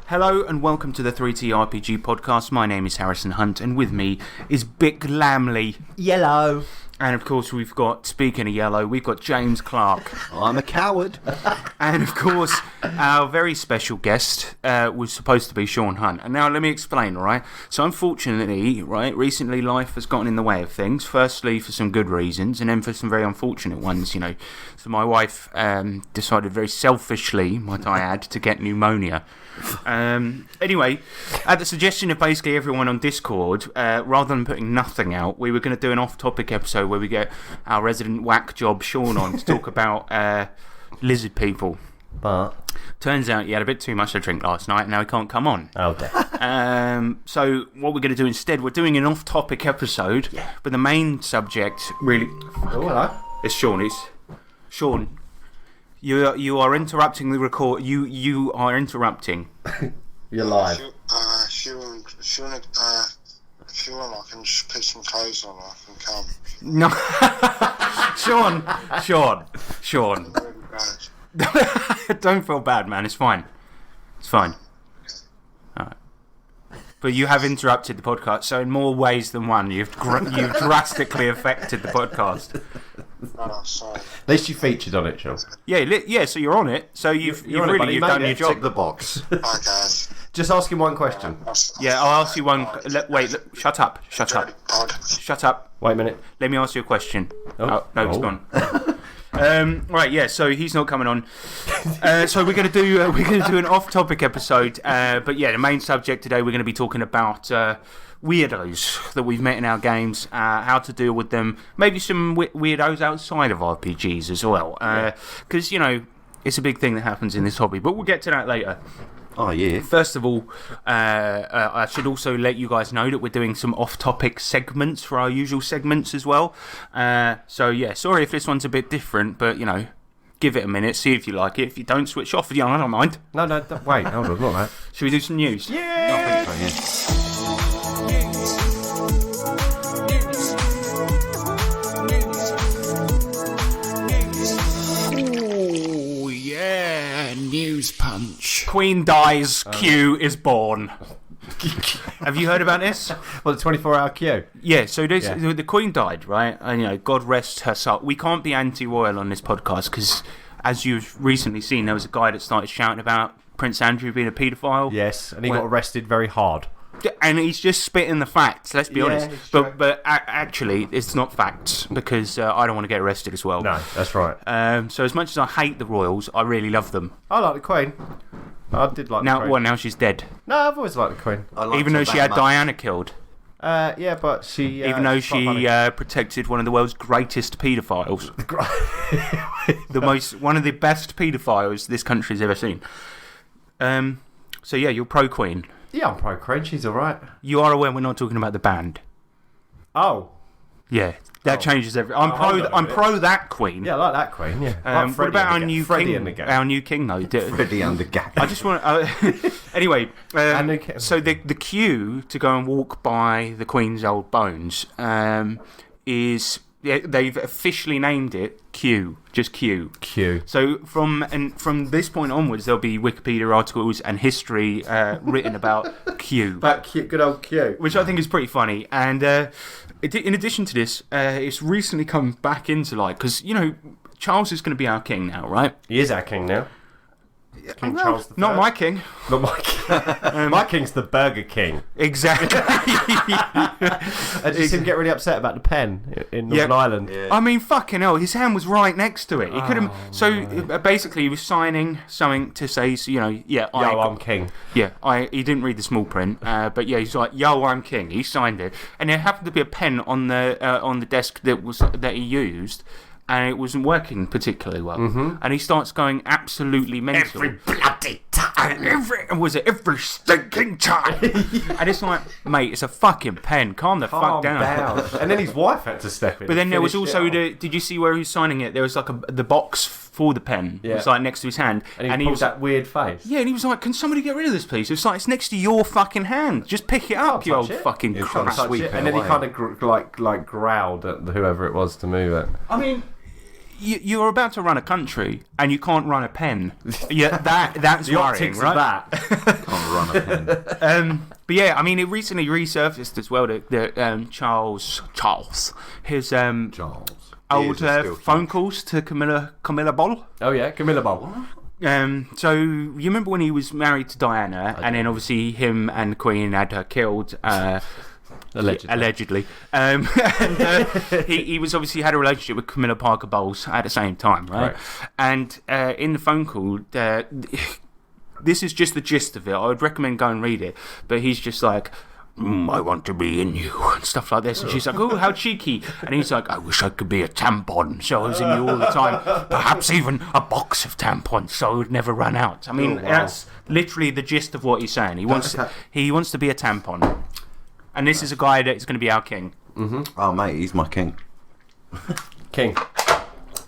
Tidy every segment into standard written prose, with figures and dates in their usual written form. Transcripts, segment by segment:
Hello and welcome to the 3T RPG podcast. My name is Harrison Hunt and with me is Bick Lamley. Yellow. And of course we've got, speaking of yellow, we've got James Clark. I'm a coward. And of course our very special guest was supposed to be Sean Hunt. And now let me explain, alright? So unfortunately, right, recently life has gotten in the way of things. Firstly for some good reasons and then for some very unfortunate ones, you know. So my wife decided very selfishly, might I add, to get pneumonia. Anyway, at the suggestion of basically everyone on Discord, rather than putting nothing out, we were going to do an off-topic episode where we get our resident whack job Sean on to talk about lizard people. But turns out he had a bit too much to drink last night and now he can't come on. Oh dear. So what we're going to do instead, we're doing an off-topic episode, but the main subject really... Oh, hello. It's Sean. Sean, you are interrupting the record. You are interrupting. You're live. Sean, I can just put some clothes on. I can come. No, Sean. Don't feel bad, man. It's fine. It's fine. All right. But you have interrupted the podcast, so in more ways than one, you've drastically affected the podcast. No, sorry. At least you featured on it, Sean. Yeah. So you're on it. So you've really done your job. Tick the box. Hi guys. Just ask him one question. Yeah, I'll ask you one. Wait, shut up. Shut up. Wait a minute. Let me ask you a question. Oh. No, it's gone. Right, yeah. So he's not coming on. So we're going to do an off-topic episode. But yeah, the main subject today we're going to be talking about weirdos that we've met in our games, how to deal with them, maybe some weirdos outside of RPGs as well. Because you know it's a big thing that happens in this hobby. But we'll get to that later. Oh, yeah. First of all, I should also let you guys know that we're doing some off-topic segments for our usual segments as well. So, yeah, sorry if this one's a bit different, but, you know, give it a minute, see if you like it. If you don't, switch off. Yeah, I don't mind. No, wait, hold on, not that. Should we do some news? Yeah! I think so, yeah. News punch. Queen dies, Q is born. Have you heard about this? Well, the 24-hour queue. Yeah, so the Queen died, right? And, you know, God rest her soul. We can't be anti-royal on this podcast because, as you've recently seen, there was a guy that started shouting about Prince Andrew being a paedophile. Yes, and he got arrested very hard. And he's just spitting the facts, let's be honest. But actually, it's not facts because I don't want to get arrested as well. No, that's right. So as much as I hate the royals, I really love them. I like the Queen. I did like the Queen. Well, now she's dead. No, I've always liked the Queen. Even though she had Diana killed. Yeah, but she... even though she protected one of the world's greatest paedophiles. One of the best paedophiles this country's ever seen. So yeah, you're pro-Queen. Yeah, I'm pro-Queen. She's alright. You are aware we're not talking about the band. Oh. Yeah, that changes everything. I'm pro that Queen. Yeah, I like that Queen, yeah. Like what about our new king? Our new king, though. Freddie and the gang. I just want anyway, so the queue to go and walk by the Queen's old bones is... they've officially named it Q, just Q. Q. So from this point onwards, there'll be Wikipedia articles and history written about Q. About Q, good old Q. Which I think is pretty funny. And in addition to this, it's recently come back into light because, you know, Charles is going to be our king now, right? He is our king now. King Charles III. Not my king. Not my king. My king's the Burger King. Exactly. I just him get really upset about the pen in Northern Ireland. Yeah. I mean, fucking hell, his hand was right next to it. He could have. So basically, he was signing something to say, you know, I'm king. Yeah, he didn't read the small print, but yeah, he's like, yo, I'm king. He signed it, and there happened to be a pen on the desk that he used. And it wasn't working particularly well. Mm-hmm. And he starts going absolutely mental. Every bloody time. Every stinking time. And it's like, mate, it's a fucking pen. Calm the fuck down. And then his wife had to step in. But then there was also did you see where he was signing it? There was like the box for the pen. Yeah. It was like next to his hand. And he was that weird face. Yeah, and he was like, can somebody get rid of this, please? It's like, it's next to your fucking hand. Just pick it up, you old fucking crap. And then he kind of growled at whoever it was to move it. I mean... you're about to run a country and you can't run a pen. Yeah, that's The worrying, optics right? of that. Can't run a pen. But yeah, I mean, it recently resurfaced as well that Charles, his Charles. old He is a skilled phone calls to Camilla Boll. Oh yeah, Camilla Bowl. So you remember when he was married to Diana, and then obviously him and the Queen had her killed. Allegedly. And he was obviously had a relationship with Camilla Parker Bowles at the same time, right? And in the phone call, this is just the gist of it. I would recommend go and read it. But he's just like, I want to be in you, and stuff like this. And she's like, oh, how cheeky. And he's like, I wish I could be a tampon, so I was in you all the time. Perhaps even a box of tampons, so I would never run out. I mean, that's literally the gist of what he's saying. He wants to be a tampon. And this is a guy that is going to be our king. Mm-hmm. Oh, mate, he's my king. King.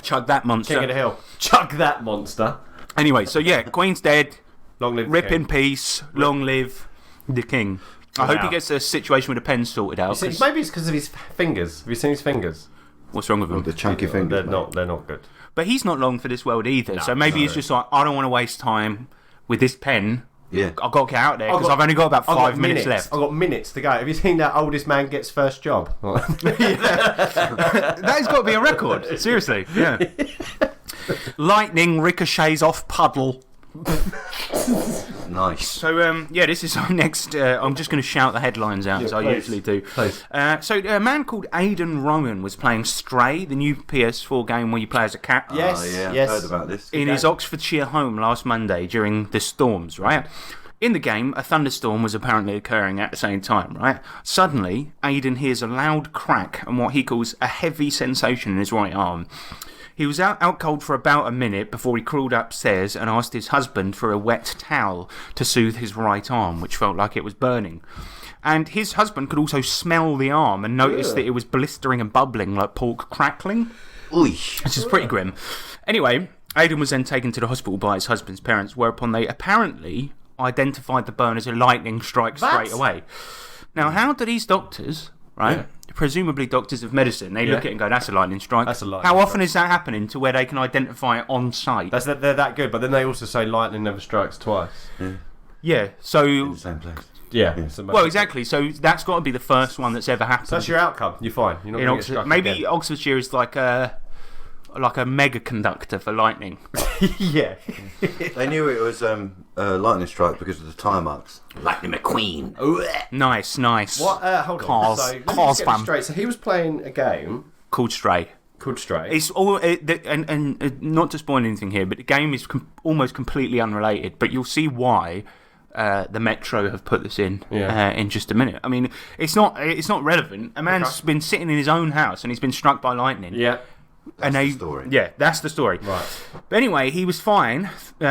Chug that monster. King of the hill. Chuck that monster. Anyway, so yeah, Queen's dead. Long live the Rip king. in peace. Long live the king. I hope he gets the situation with the pen sorted out. Maybe it's because of his fingers. Have you seen his fingers? What's wrong with him? The chunky fingers. They're not good. But he's not long for this world either. So maybe he's just like, I don't want to waste time with this pen. Yeah. I've got to get out there because I've only got about 5 minutes left. I've got minutes to go. Have you seen that oldest man gets first job? That has got to be a record. Seriously. Yeah. Lightning ricochets off puddle. Nice. So, yeah, this is our next... I'm just going to shout the headlines out, as I usually do. Please. So, a man called Aidan Rowan was playing Stray, the new PS4 game where you play as a cat. Yes, yeah, yes. I've heard about this. In his Oxfordshire home last Monday during the storms, right? In the game, a thunderstorm was apparently occurring at the same time, right? Suddenly, Aidan hears a loud crack and what he calls a heavy sensation in his right arm. He was out cold for about a minute before he crawled upstairs and asked his husband for a wet towel to soothe his right arm, which felt like it was burning. And his husband could also smell the arm and noticed that it was blistering and bubbling like pork crackling. Oy. Which is pretty grim. Anyway, Aidan was then taken to the hospital by his husband's parents, whereupon they apparently identified the burn as a lightning strike straight away. Now, how do these doctors, right, presumably doctors of medicine, they look at it and go, that's a lightning strike. That's a lightning How often strike. is that happening to where they can identify it on site? They're that good, but then they also say lightning never strikes twice. Yeah, so... In the same place. Yeah. Well, exactly. So that's got to be the first one that's ever happened. So that's your outcome. You're fine. You're not in going to get Oxford. struck Maybe again. Oxfordshire is like a mega conductor for lightning. Yeah. They knew it was a lightning strike because of the tire marks. Lightning McQueen. Nice. What? Hold Cars. on. So, let me Cars, just get this fam. straight. So he was playing a game Called Stray. called Stray. It's all, and not to spoil anything here, but the game is almost completely unrelated. But you'll see why the Metro have put this in just a minute. I mean, it's not relevant. A man's been sitting in his own house and he's been struck by lightning. Yeah. That's the story. Yeah, that's the story. Right. But anyway, he was fine,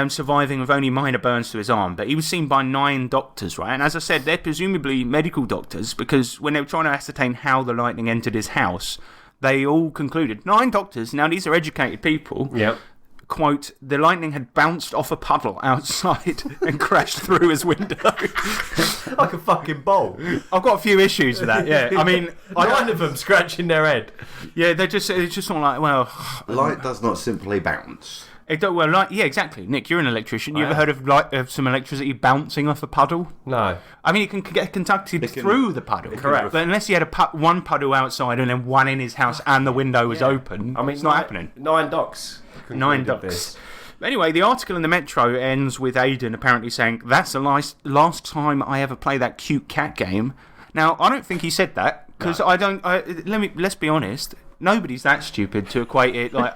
surviving with only minor burns to his arm. But he was seen by 9 doctors, right? And as I said, they're presumably medical doctors because when they were trying to ascertain how the lightning entered his house, they all concluded 9 doctors. Now these are educated people. Yep. Quote, the lightning had bounced off a puddle outside and crashed through his window. Like a fucking bowl. I've got a few issues with that, yeah. I mean, 9 of them scratching their head. yeah, it's just not like, well... Light does not simply bounce. yeah, exactly. Nick, you're an electrician. You ever heard of some electricity bouncing off a puddle? No. I mean, it can get conducted through the puddle. Correct. But unless he had one puddle outside and then one in his house and the window was open, I mean, it's not happening. 9 docs. 9 ducks. Anyway, the article in the Metro ends with Aidan apparently saying, that's the last time I ever play that cute cat game. Now, I don't think he said that, because let's be honest, nobody's that stupid to equate it like,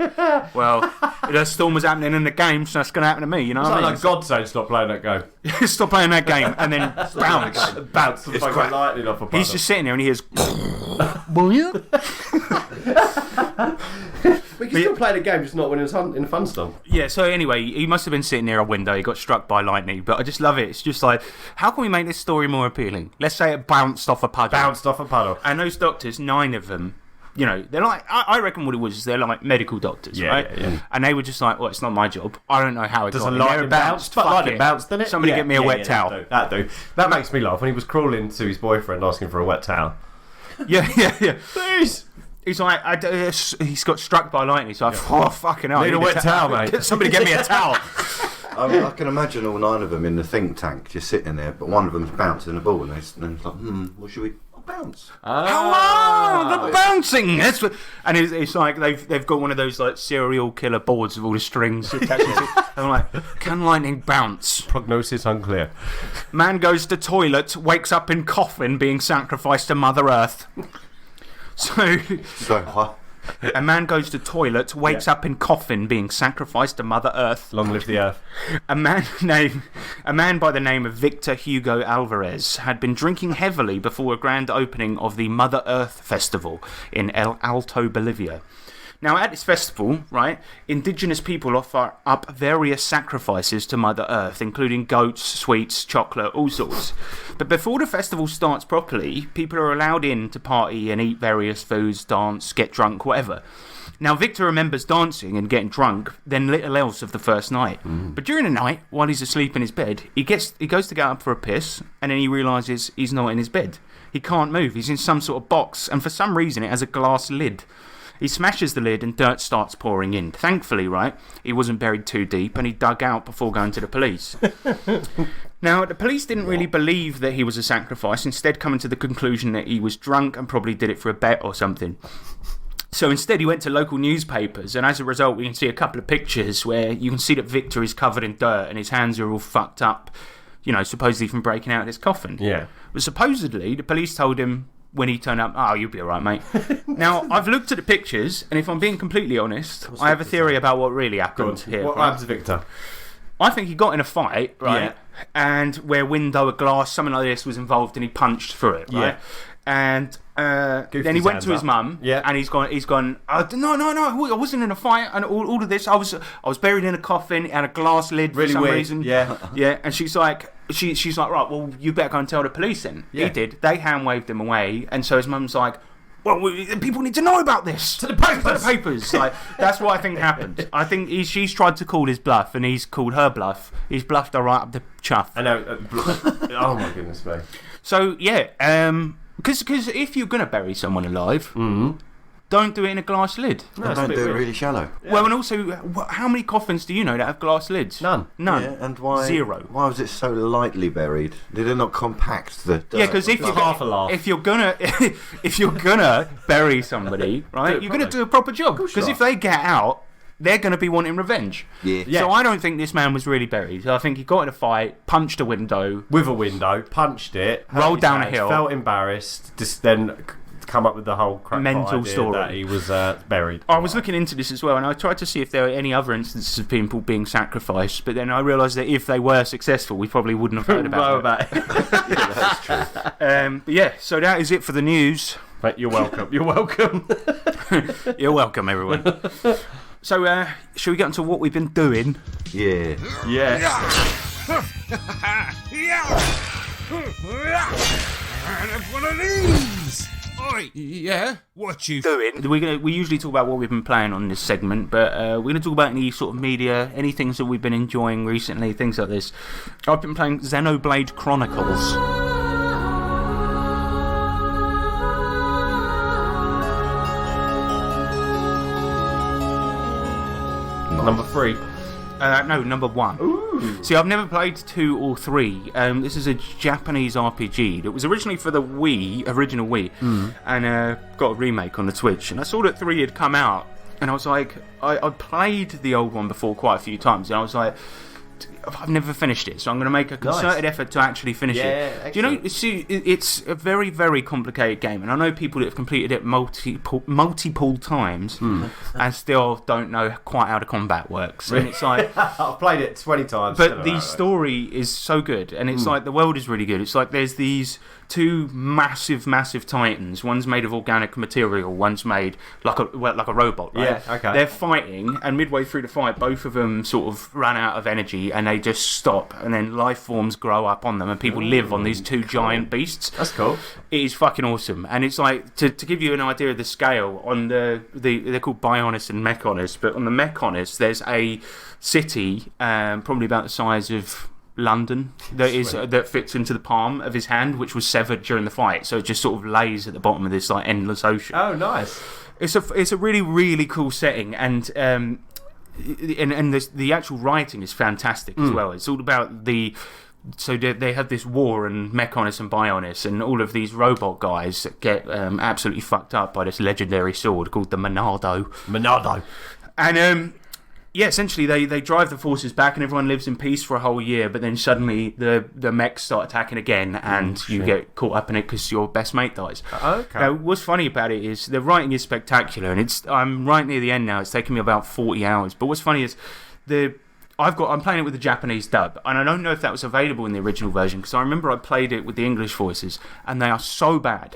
well, the storm was happening in the game, so that's going to happen to me, you know what I mean? Like God saying stop playing that game. Stop playing that game, and then bounce. Bounce the fucking lightning off a puddle. He's just sitting there and he hears, We can still play the game, just not when it's in a fun storm. yeah, so anyway, he must have been sitting near a window, he got struck by lightning, but I just love it. It's just like, how can we make this story more appealing? Let's say it bounced off a puddle. Bounced off a puddle. And those doctors, 9 of them, you know, they're like, I reckon what it was is they're like medical doctors, right? Yeah. And they were just like, well, it's not my job. I don't know how it Does got a in lightning there. It bounce? But Fuck lightning it. bounced, didn't it? Somebody get me a wet towel. That makes me laugh. When he was crawling to his boyfriend asking for a wet towel. Yeah. Please. He's like, he's got struck by lightning. He's like, oh, fucking hell. I Need a wet towel, mate. Somebody get me a towel. I can imagine all 9 of them in the think tank just sitting there, but one of them's bouncing a ball, and it's like, what should we bounce? Hello, the bouncing. That's what, and it's like they've got one of those like serial killer boards with all the strings attached to it. I'm like, can lightning bounce? Prognosis unclear. Man goes to toilet, wakes up in coffin, being sacrificed to Mother Earth. So what? a man goes to toilet, wakes up in coffin, being sacrificed to Mother Earth. Long live the Earth. A man by the name of Victor Hugo Alvarez had been drinking heavily before a grand opening of the Mother Earth Festival in El Alto, Bolivia. Now, at this festival, right, indigenous people offer up various sacrifices to Mother Earth, including goats, sweets, chocolate, all sorts. But before the festival starts properly, people are allowed in to party and eat various foods, dance, get drunk, whatever. Now, Victor remembers dancing and getting drunk, then little else of the first night. But during the night, while he's asleep in his bed, he goes to get up for a piss, and then he realises he's not in his bed. He can't move. He's in some sort of box, and for some reason it has a glass lid. He smashes the lid and dirt starts pouring in. Thankfully, right, he wasn't buried too deep and he dug out before going to the police. Now, the police didn't really believe that he was a sacrifice, instead coming to the conclusion that he was drunk and probably did it for a bet or something. So instead he went to local newspapers, and as a result we can see a couple of pictures where you can see that Victor is covered in dirt and his hands are all fucked up, you know, supposedly from breaking out of this coffin. Yeah. But supposedly the police told him when he turned up, oh, you'll be alright, mate. Now, I've looked at the pictures, and if I'm being completely honest, I have a theory about what really happened here. What happened to Victor? I think he got in a fight, right? Yeah. And where window, a glass, something like this was involved, and he punched through it, right? Yeah. And then he went to his mum, and he's gone. Oh, no, I wasn't in a fight, and all of this. I was buried in a coffin, and a glass lid Really for some weird. reason. Yeah. Yeah, and she's like, right, well, you better go and tell the police then. Yeah. He did. They hand waved him away, and so his mum's like, well, people need to know about this. To the papers. To the papers. Like, that's what I think happened. I think she's tried to call his bluff, and he's called her bluff. He's bluffed her right up the chuff. I know. Oh my goodness me. So yeah, because if you're gonna bury someone alive, don't do it in a glass lid. No, don't do it really shallow. Yeah. Well, and also, how many coffins do you know that have glass lids? None. Yeah, and why? 0. Why was it so lightly buried? Did it not compact the dirt? Yeah, because if you're gonna bury somebody, right, you're gonna do a proper job. Because if they get out, they're gonna be wanting revenge. Yeah. So I don't think this man was really buried. I think he got in a fight, punched a window, punched it, rolled down a hill, felt embarrassed, just then come up with the whole mental idea story that he was buried. I was looking into this as well, and I tried to see if there were any other instances of people being sacrificed, but then I realised that if they were successful, we probably wouldn't have heard about it. Yeah, that's true. But yeah, so that is it for the news. Mate, you're welcome. You're welcome. You're welcome, everyone. So, shall we get into what we've been doing? Yeah. One of these. Oi, yeah. What you doing? We usually talk about what we've been playing on this segment, but we're going to talk about any sort of media, any things that we've been enjoying recently, things like this. I've been playing Xenoblade Chronicles. Number 3. No, number 1. Ooh. See, I've never played 2 or 3. This is a Japanese RPG that was originally for the original Wii, and got a remake on the Switch. And I saw that 3 had come out, and I was like, I played the old one before quite a few times, and I was like, I've never finished it, so I'm going to make a concerted effort to actually finish it. Do you know, see, it's a very, very complicated game, and I know people that have completed it multiple times and still don't know quite how the combat works. And it's like, I've played it 20 times. But the story is so good, and it's like the world is really good. It's like there's these 2 massive titans. One's made of organic material, one's made like a robot, right? Yeah, okay. They're fighting, and midway through the fight, both of them sort of run out of energy, and they just stop, and then life forms grow up on them, and people live on these 2 giant beasts. That's cool. It is fucking awesome, and it's like to give you an idea of the scale. On they're called Bionis and Mechonis, but on the Mechonis, there's a city, probably about the size of London, that fits into the palm of his hand, which was severed during the fight, so it just sort of lays at the bottom of this like endless ocean. Oh, nice. It's a really, really cool setting, and the actual writing is fantastic as well. It's all about so they have this war and Mechonists and Bionists, and all of these robot guys get absolutely fucked up by this legendary sword called the Monado. And essentially they drive the forces back, and everyone lives in peace for a whole year. But then suddenly the mechs start attacking again, and you get caught up in it because your best mate dies. Okay. Now, what's funny about it is the writing is spectacular, and I'm right near the end now. It's taken me about 40 hours. But what's funny is I'm playing it with the Japanese dub, and I don't know if that was available in the original version, because I remember I played it with the English voices, and they are so bad.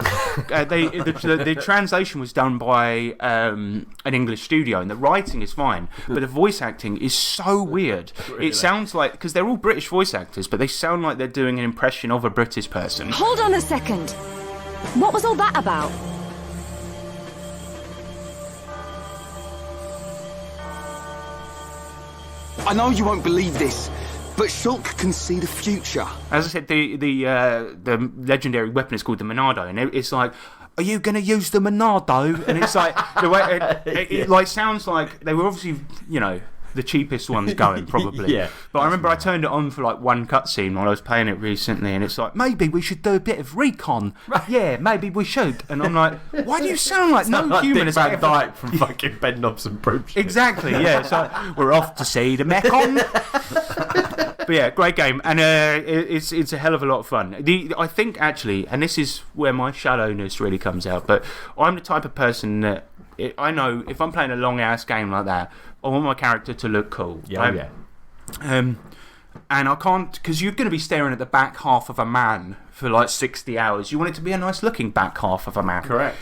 The translation was done by an English studio, and the writing is fine, but the voice acting is so weird. Really? It sounds like, because they're all British voice actors, but they sound like they're doing an impression of a British person. Hold on a second. What was all that about? I know you won't believe this, but Shulk can see the future. As I said, the legendary weapon is called the Monado, and it's like, are you going to use the Monado? And it's like, the way it like sounds like they were obviously, the cheapest ones going, probably. Yeah. But I remember I turned it on for like one cutscene while I was playing it recently, and it's like, maybe we should do a bit of recon. Right. Yeah, maybe we should. And I'm like, why do you sound like no human has ever... Dyke from fucking Bed Knobs and Broom. Exactly, yeah. So we're off to see the Mechon. But yeah, great game, and it's a hell of a lot of fun. I think actually, and this is where my shallowness really comes out, but I'm the type of person that I know if I'm playing a long ass game like that, I want my character to look cool. Yeah. And I can't, because you're going to be staring at the back half of a man for like 60 hours. You want it to be a nice looking back half of a man. Correct.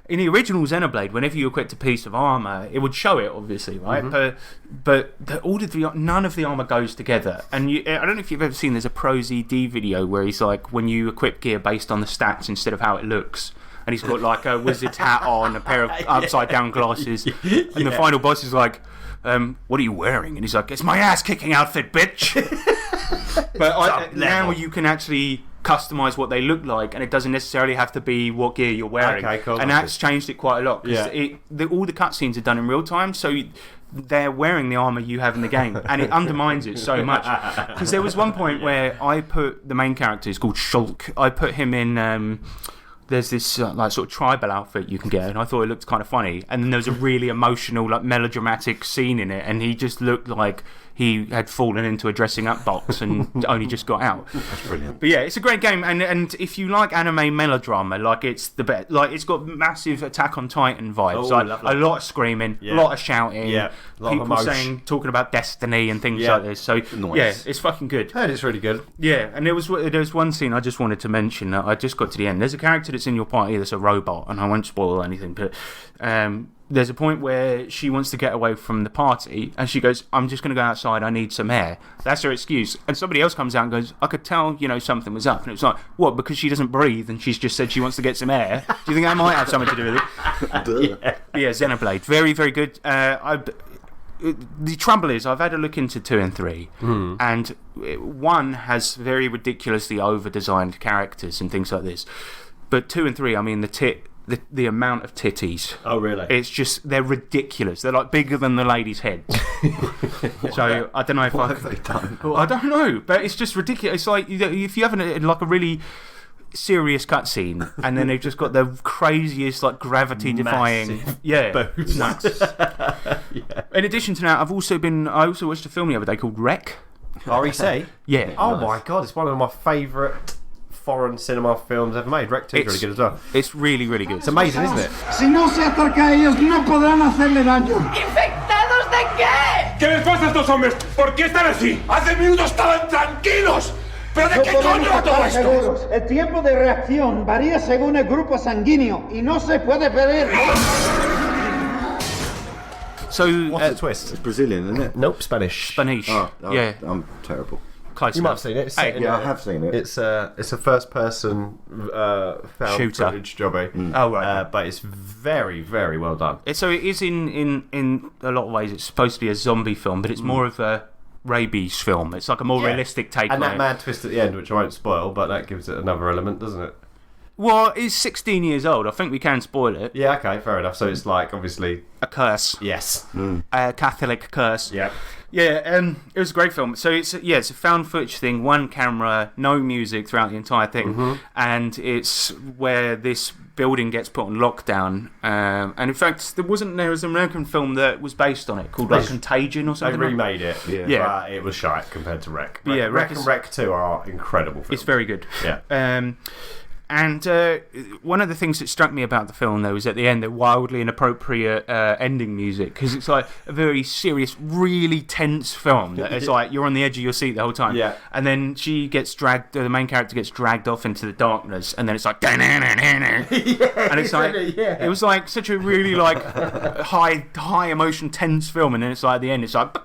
In the original Xenoblade, whenever you equipped a piece of armour, it would show it, obviously, right? But none of the armour goes together. And I don't know if you've ever seen, there's a Pros ED video where he's like, when you equip gear based on the stats instead of how it looks. And he's got like a wizard's hat on, a pair of upside down glasses. And the final boss is like, what are you wearing? And he's like, it's my ass kicking outfit, bitch. But now you can actually customize what they look like, and it doesn't necessarily have to be what gear you're wearing. Okay, cool. And that's changed it quite a lot. Yeah. All the cutscenes are done in real time, so they're wearing the armour you have in the game, and it undermines it so much. Because there was one point where I put the main character, is called Shulk, I put him in... there's this like sort of tribal outfit you can get, and I thought it looked kind of funny. And then there was a really emotional, like melodramatic scene in it, and he just looked like he had fallen into a dressing up box and only just got out. That's brilliant. But yeah, it's a great game, and if you like anime melodrama, like it's the best. Like it's got massive Attack on Titan vibes, like a lot of screaming, a lot of shouting, people talking about destiny and things like this. So yeah, it's fucking good. And it's really good. Yeah, and there was one scene I just wanted to mention. I just got to the end. There's a character that's in your party that's a robot, and I won't spoil anything, but there's a point where she wants to get away from the party, and she goes, I'm just going to go outside, I need some air. That's her excuse. And somebody else comes out and goes, I could tell, something was up. And it was like, what, because she doesn't breathe and she's just said she wants to get some air? Do you think that might have something to do with it? Yeah, Xenoblade. Very, very good. The trouble is, I've had a look into 2 and 3, and 1 has very ridiculously over-designed characters and things like this. But 2 and 3, I mean, the amount of titties. Oh, really? It's just, they're ridiculous. They're like bigger than the ladies' heads. So I don't know if what have they done? I don't know, but it's just ridiculous. It's like if you have like a really serious cutscene, and then they've just got the craziest, like gravity-defying, boobs. Nuts. In addition to that, I also watched a film the other day called Wreck. REC? Yeah. Oh my god, it's one of my favourite foreign cinema films ever made. Wreck 2 is really good as well. It's really, really good. It's amazing, isn't it? Si no se acerca a ellos, no podrán hacerle daño. ¿Infectados de qué? ¿Qué les pasa a estos hombres? ¿Por qué están así? Hace minutos estaban tranquilos. ¿Pero de qué coño va todo esto? Seguros. El tiempo de reacción varía según el grupo sanguíneo y no se puede pedir. So, what's the twist? It's Brazilian, isn't it? Nope, Spanish. Oh, yeah. I'm terrible. Close you might have seen it. I have seen it. It's a first-person found shooter footage jobby. Oh right, but it's very, very well done. So it is in a lot of ways. It's supposed to be a zombie film, but it's more of a rabies film. It's like a more realistic take and on that it. mad twist at the end, which I won't spoil, but that gives it another element, doesn't it? Well, it's 16 years old. I think we can spoil it. Yeah, okay, fair enough. So it's like, obviously... A curse. Yes. A Catholic curse. Yeah. Yeah, it was a great film. So it's a found footage thing, one camera, no music throughout the entire thing, and it's where this building gets put on lockdown. And in fact, there was an American film that was based on it called like Contagion or They something. remade it, Yeah. but it was shite compared to Wreck. Yeah, Wreck and Wreck 2 are incredible films. It's very good. Yeah. And one of the things that struck me about the film, though, is at the end, the wildly inappropriate ending music, because it's like a very serious, really tense film that it's like you're on the edge of your seat the whole time. Yeah. And then the main character gets dragged off into the darkness, and then it's like, and it's like, it was like such a really like high emotion, tense film, and then it's like at the end, it's like,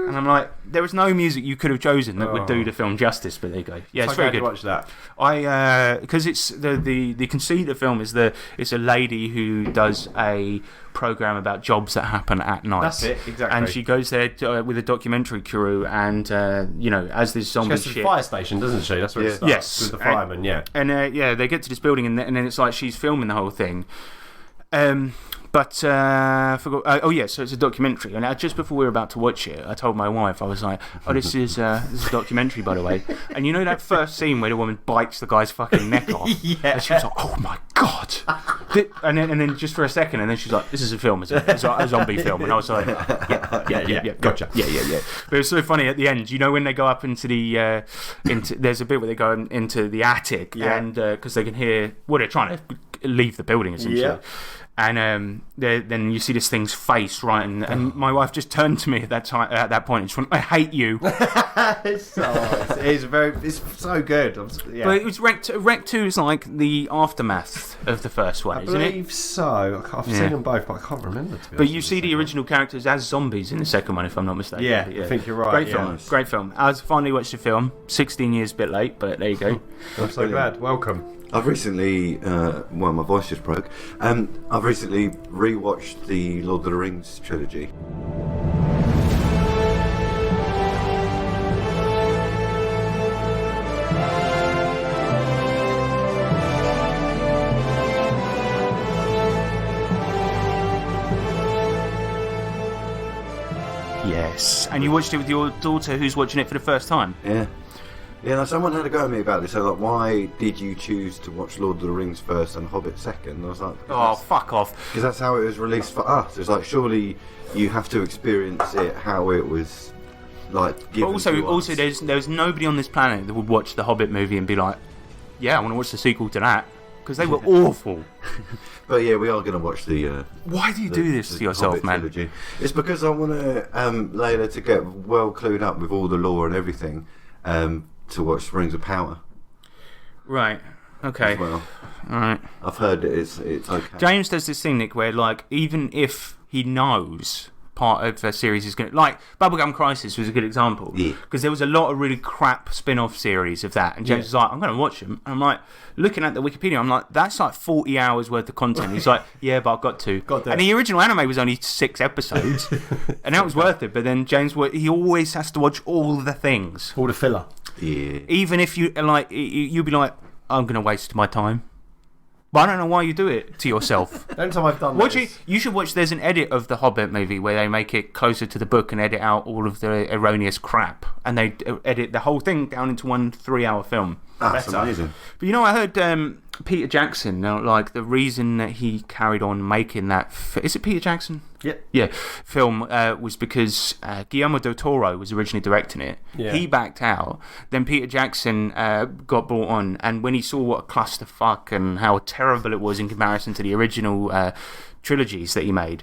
and I'm like, there was no music you could have chosen that would do the film justice, but there you go. Yeah, it's very good. Watch that. Because it's the conceit of the film is it's a lady who does a program about jobs that happen at night. That's it, exactly. And she goes there with a documentary crew, and as this zombie She goes to the fire station, doesn't she? That's where it starts. Yes, with the fireman. And they get to this building, and then it's like she's filming the whole thing. But I forgot. So it's a documentary, and just before we were about to watch it, I told my wife, I was like, "Oh, this is a documentary, by the way." And you know that first scene where the woman bites the guy's fucking neck off, and she was like, "Oh my god!" And then just for a second, and then she's like, "This is a film, is it? It's a zombie film?" And I was like, "Yeah, gotcha, yeah." But it was so funny at the end. You know when they go up into the there's a bit where they go into the attic, and because they can hear they're trying to leave the building essentially. Yeah. And then you see this thing's face, right? And my wife just turned to me at that point and just went, "I hate you." It's so good. Yeah. But it was Wreck 2 is like the aftermath of the first one, isn't it? I believe so. I've seen them both, but I can't remember. But you see the original characters as zombies in the second one, if I'm not mistaken. Yeah, I think you're right. Great film. I finally watched the film. 16 years a bit late, but there you go. I'm so glad. Welcome. I've recently, my voice just broke. I've recently rewatched the Lord of the Rings trilogy. Yes. And you watched it with your daughter who's watching it for the first time? Yeah. Yeah, now someone had a go at me about this. They're like, why did you choose to watch Lord of the Rings first and Hobbit second? And I was like, oh, fuck off. Because that's how it was released for us. It's like, surely you have to experience it how it was, like, given to us. Also, there's nobody on this planet that would watch the Hobbit movie and be like, yeah, I want to watch the sequel to that. Because they were awful. But yeah, we are going to watch the... Why do you do this to yourself, Hobbit man? trilogy. It's because I want to Layla to get well clued up with all the lore and everything. To watch Rings of Power. Right. Okay. As well. All right. I've heard that it's okay. James does this thing, Nick, where like even if he knows part of a series is going to... Like, Bubblegum Crisis was a good example. Yeah. Because there was a lot of really crap spin-off series of that. And James was like, I'm going to watch them. And I'm like, looking at the Wikipedia, I'm like, that's like 40 hours worth of content. He's like, yeah, but I've got to. And the original anime was only 6 episodes. And that was worth it. But then James, he always has to watch all the things. All the filler. Yeah. Even if you, like, you'd be like, I'm going to waste my time. But I don't know why you do it to yourself. The only time I've done that you should watch. There's an edit of the Hobbit movie where they make it closer to the book and edit out all of the erroneous crap, and they edit the whole thing down into one 3-hour film. That's amazing. But you know, I heard Peter Jackson. Now, like the reason that he carried on making that is it Peter Jackson? Yeah. Film was because Guillermo del Toro was originally directing it. Yeah. He backed out. Then Peter Jackson got brought on, and when he saw what a clusterfuck and how terrible it was in comparison to the original trilogies that he made,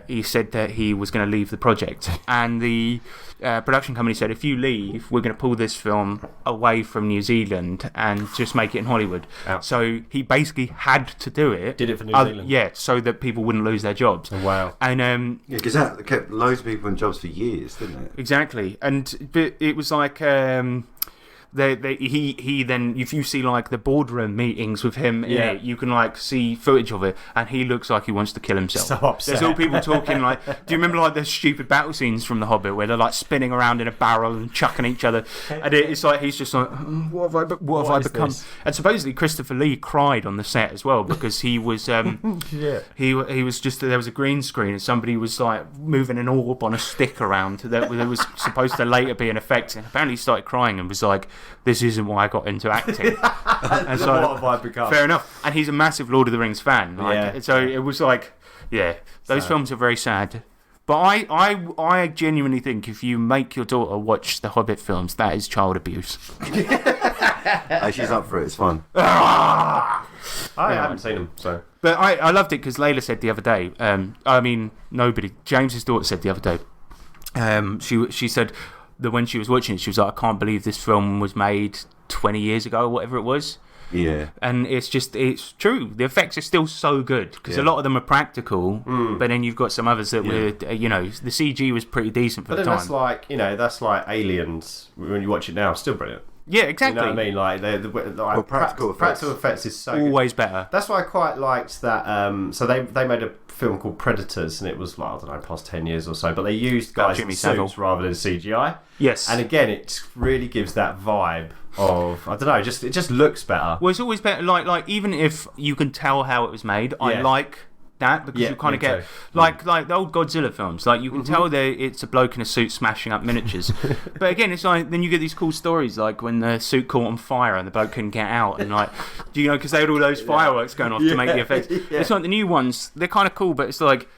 he said that he was going to leave the project. And the production company said, if you leave, we're going to pull this film away from New Zealand and just make it in Hollywood. Ouch. So he basically had to do it. Did it for New Zealand? Yeah, so that people wouldn't lose their jobs. Oh, wow. And because that kept loads of people in jobs for years, didn't it? Exactly. But it was like he then, if you see like the boardroom meetings with him in Yeah. it, you can like see footage of it, and he looks like he wants to kill himself. So upset. There's all people talking like, do you remember like the stupid battle scenes from The Hobbit where they're like spinning around in a barrel and chucking each other, and it's like he's just like, what have I become? This? And supposedly Christopher Lee cried on the set as well because he was he was just, there was a green screen and somebody was like moving an orb on a stick around that was supposed to later be an effect, and apparently he started crying and was like, this isn't why I got into acting. And so, what have I become? fair enough. And he's a massive Lord of the Rings fan. Like, Yeah. So it was like, yeah, those films are very sad. But I genuinely think if you make your daughter watch the Hobbit films, that is child abuse. Hey, she's up for it. It's fun. I haven't seen them, so. But I loved it because Layla said the other day, James's daughter said the other day, she said that when she was watching it, she was like, I can't believe this film was made 20 years ago or whatever it was. Yeah. And it's true. The effects are still so good because a lot of them are practical, but then you've got some others that were, the CG was pretty decent for the time. That's like Aliens. When you watch it now, still brilliant. Yeah, exactly. You know what I mean? Like practical effects is so always good. better. That's why I quite liked that. So they made a film called Predators, and it was like, I don't know, past 10 years or so. But they used guys in suits rather than CGI. Yes. And again, it really gives that vibe of, I don't know, it just looks better. Well, it's always better. Like even if you can tell how it was made, I like that because you kind of get like the old Godzilla films. Like you can tell that it's a bloke in a suit smashing up miniatures. But again, it's like then you get these cool stories like when the suit caught on fire and the bloke couldn't get out, and like, do you know, because they had all those fireworks going off to make the effects. It's like the new ones; they're kind of cool, but it's like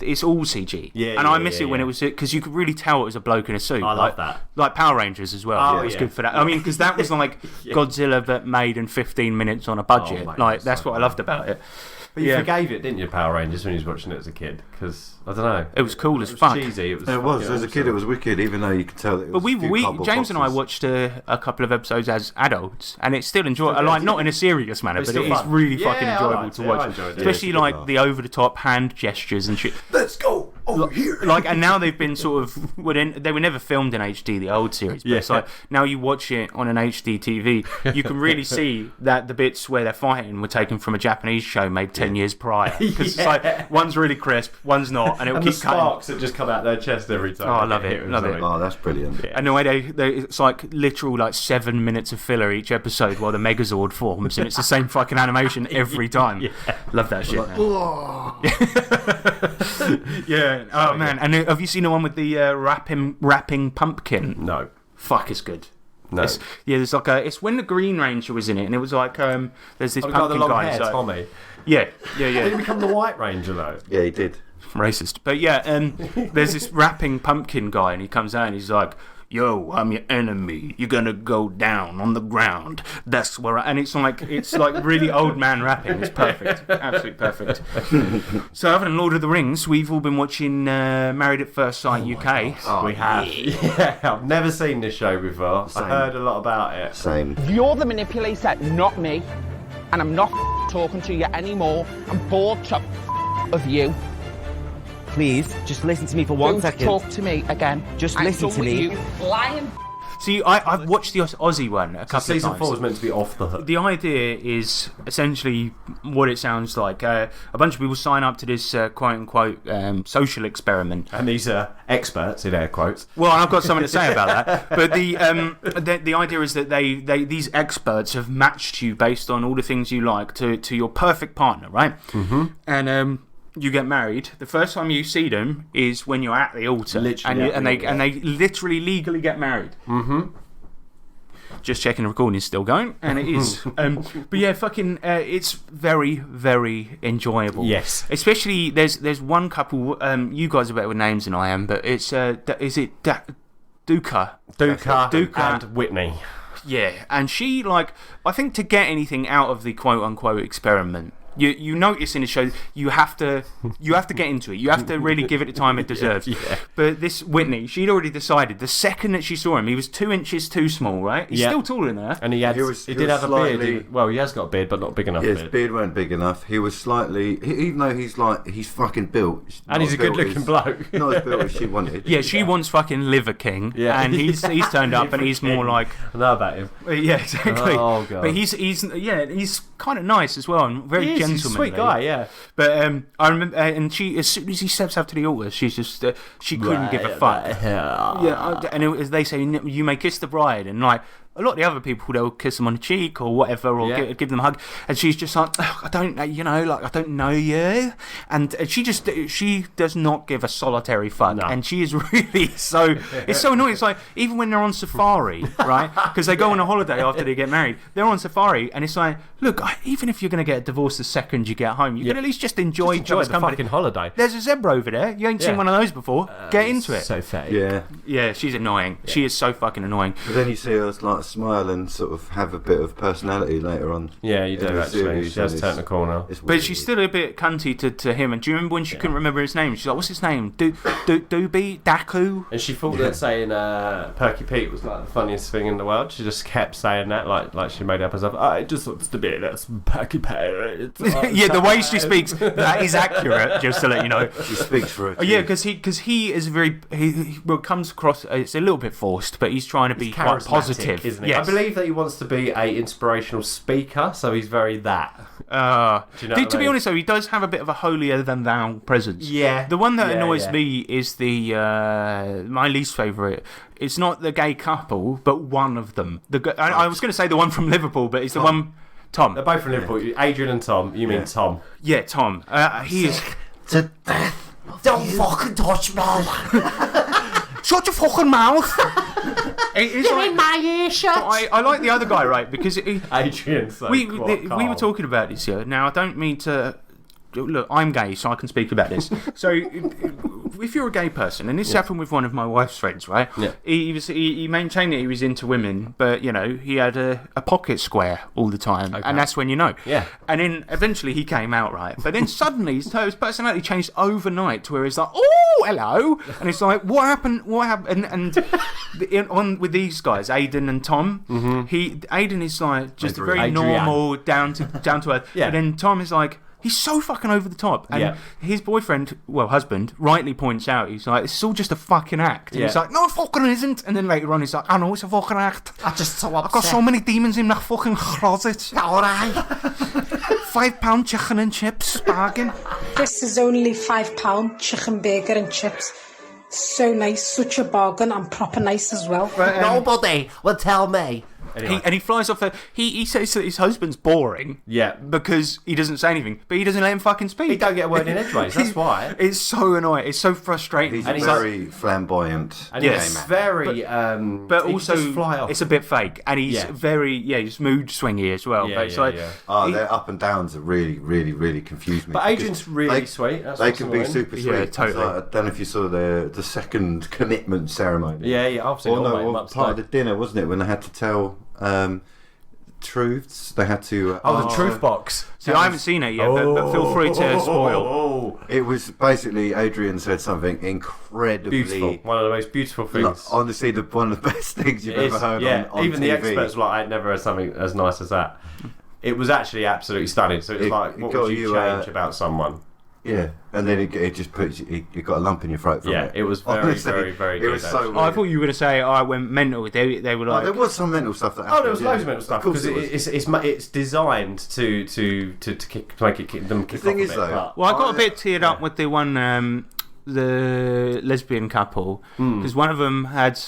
it's all CG. I miss it when it was, because you could really tell it was a bloke in a suit. I love that. Like Power Rangers as well. It was good for that. I mean, because that was like Godzilla but made in 15 minutes on a budget. That's what I loved about it. But you forgave it, didn't you, Power Rangers, when you was watching it as a kid? Because, I don't know. It was cool as fuck. Cheesy. It was. As a kid, it was wicked, even though you could tell that it was. But James and I watched a couple of episodes as adults, and it's still enjoyable. Like, not in a serious manner, but it is really fucking enjoyable to watch. Especially like the over the top hand gestures and shit. Let's go over here. Like, and now they've been sort of, they were never filmed in HD, the old series, but it's like now you watch it on an HD TV, you can really see that the bits where they're fighting were taken from a Japanese show made 10 years prior. Because it's like one's really crisp, one's not, and it'll keep the sparks that just come out their chest every time. Oh, I love it. Oh, that's brilliant. And the way it's like literal like 7 minutes of filler each episode while the Megazord forms, and it's the same fucking animation every time. Love that shit. Yeah. Oh man. And have you seen the one with the rapping pumpkin? No. Fuck, it's good. No. There's like it's when the Green Ranger was in it, and it was like there's this pumpkin the long guy. hair, so, Tommy. Yeah. Did he become the White Ranger though? Yeah, he did. Racist. But yeah, there's this rapping pumpkin guy, and he comes out and he's like, yo, I'm your enemy. You're gonna go down on the ground. That's where and it's like really old man rapping. It's perfect. Absolutely perfect. So other than Lord of the Rings, we've all been watching Married at First Sight UK. We have. Yeah, I've never seen this show before. I heard a lot about it. Same. You're the manipulator, not me. And I'm not talking to you anymore. I'm bored of you. Please, just listen to me for 1 second. Don't talk to me again. Just listen to me. You lying. See, I've watched the Aussie one a couple of times. Season 4 was meant to be off the hook. The idea is essentially what it sounds like. A bunch of people sign up to this quote-unquote social experiment. And these are experts, in air quotes. Well, I've got something to say about that. But the idea is that these experts have matched you based on all the things you like to your perfect partner, right? Mm-hmm. And you get married. The first time you see them is when you're at the altar, and they literally legally get married. Mm-hmm. Just checking the recording is still going, and it is. But yeah, fucking, it's very, very enjoyable. Yes, especially there's one couple. You guys are better with names than I am, but it's is it Duca and Whitney. Yeah, and she I think to get anything out of the quote unquote experiment. You notice in the show you have to get into it. You have to really give it the time it deserves. But this Whitney, she'd already decided the second that she saw him, he was 2 inches too small, right? He's still taller than her. And he did have a beard. Well, he has got a beard, but not big enough. Yeah, his beard weren't big enough. He was slightly, even though he's fucking built, and he's a good-looking bloke. Not as built as she wanted. Yeah, she wants fucking Liver King, and he's turned up, and he's more like. I know about him. Yeah, exactly. Oh god. But he's kind of nice as well, and very gentlemanly. He's a sweet guy, yeah. But I remember, and she, as soon as he steps up to the altar, she's just she couldn't give a fuck. Yeah, and as they say, you may kiss the bride, and like. A lot of the other people, they'll kiss them on the cheek or whatever, or give them a hug, and she's just like, I don't know you, and she does not give a solitary fuck, and she is really so. It's so annoying. It's like even when they're on safari, right? Because they go on a holiday after they get married, they're on safari, and it's like, look, even if you're going to get a divorce the second you get home, you can at least just enjoy each other's company. Fucking holiday. There's a zebra over there. You ain't seen one of those before. Get into it. So fake. Yeah. She's annoying. She is so fucking annoying. But then you see her like smile and sort of have a bit of personality later on. Yeah, you do actually. She has turned the corner. But she's still a bit cunty to him. And do you remember when she couldn't remember his name? She's like, what's his name? Doobie? Daku? And she thought that saying Perky Pete was like the funniest thing in the world. She just kept saying that like she made up herself. I just wants to be that's Perky Pete. Yeah, the way she speaks, that is accurate, just to let you know. She speaks for her. Yeah, because he is very... He comes across... It's a little bit forced, but he's trying to be quite positive. Isn't he? Yes. I believe that he wants to be a inspirational speaker, so he's very that. To be honest, though, he does have a bit of a holier-than-thou presence. Yeah. The one that annoys me is the my least favourite. It's not the gay couple, but one of them. I was going to say the one from Liverpool, but it's the one... Tom. They're both from Liverpool. Adrian and Tom. You mean Tom? Yeah, Tom. He is... To death. Don't fucking touch me. Shut your fucking mouth. You're in my ear shut. I like the other guy, right? Because Adrian's so we were talking about this here. Now, I don't mean to... Look, I'm gay, so I can speak about this. So, if you're a gay person, and this happened with one of my wife's friends, right? Yeah. He maintained that he was into women, but he had a pocket square all the time, and that's when you know. Yeah. And then eventually he came out, right? But then suddenly his personality changed overnight to where he's like, oh, hello, and it's like, what happened? And with these guys, Aidan and Tom, Aidan is like just a very normal, down to earth. Yeah. But then Tom is like. He's so fucking over the top. And his boyfriend, husband, rightly points out, he's like, it's all just a fucking act. And he's like, no, it fucking isn't. And then later on, he's like, I know it's a fucking act. I'm just so upset. I've got so many demons in my fucking closet. Alright. £5 chicken and chips, bargain. This is only £5 chicken burger and chips. So nice, such a bargain, and proper nice as well. Right, nobody will tell me. Anyway. He flies off. He says that his husband's boring. Yeah. Because he doesn't say anything, but he doesn't let him fucking speak. He don't get a word in edgeways. That's why. It's so annoying. It's so frustrating. He's very flamboyant. And he's very. But also, it's a bit fake, and he's very he's mood swingy as well. Their up and downs are really, really, really confuse me. But Adrian's really sweet. They can be super sweet. Yeah, totally. I don't know if you saw the second commitment ceremony. Yeah, I've seen it. Part of the dinner, wasn't it, when they had to tell truths? They had to. The truth box. See, I haven't seen it yet, but feel free to spoil. It was basically Adrian said something incredibly beautiful. One of the most beautiful things. Honestly, one of the best things you've ever heard on even TV. the experts were like, I'd never heard something as nice as that. It was actually absolutely stunning. So it's like, what would you change about someone? Yeah, and then it just puts you got a lump in your throat from it. It was very, very, very good. It was so I thought you were going to say, I went mental. They were like... there was some mental stuff that happened. There was loads of mental stuff, because it's designed to make them kick off a bit. I got a bit teared up with the one, the lesbian couple, because one of them had...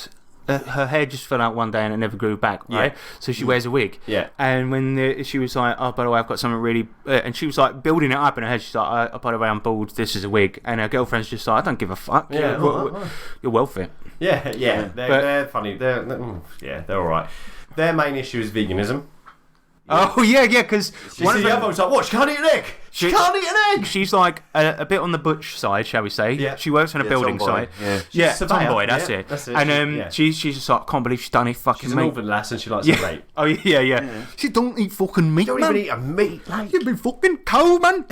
her hair just fell out one day and it never grew back, right? So she wears a wig. Yeah. And when she was like, oh, by the way, I've got something really... and she was like building it up in her head. She's like, oh, by the way, I'm bald. This is a wig. And her girlfriend's just like, I don't give a fuck. Yeah. You're well fit. Yeah. They're funny. They're all right. Their main issue is veganism. Oh, yeah, because... one of the other was like, what, she can't eat an egg? She can't eat an egg. She's like a bit on the butch side, shall we say? Yeah. She works on a building tomboy. site. Yeah. Tomboy. That's Yeah, it. that's it. And she's just like, I can't believe she's done it. Fucking She's an meat. Northern lass and she likes to rape. Oh yeah. She don't eat fucking meat. Don't man. even eat a meat. Like. You be fucking cold, man.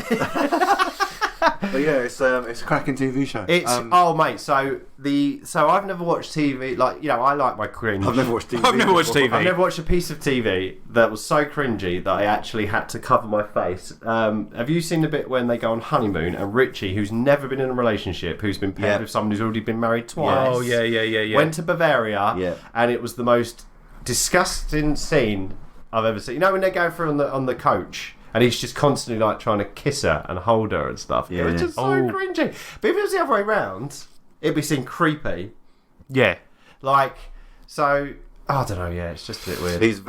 But yeah, it's a cracking TV show. It's oh mate, so I've never watched TV like I like my cringe. I've never watched TV. I've never watched TV. I've never watched a piece of TV that was so cringy that I actually had to cover my face. Have you seen the bit when they go on honeymoon and Richie, who's never been in a relationship, who's been paired with someone who's already been married twice? Oh yeah. Went to Bavaria, and it was the most disgusting scene I've ever seen. You know when they're going through on the coach. And he's just constantly like trying to kiss her and hold her and stuff. Yeah. It was just so cringy. But if it was the other way around, it'd be seen creepy. Yeah. Like, so I don't know. Yeah, it's just a bit weird. He was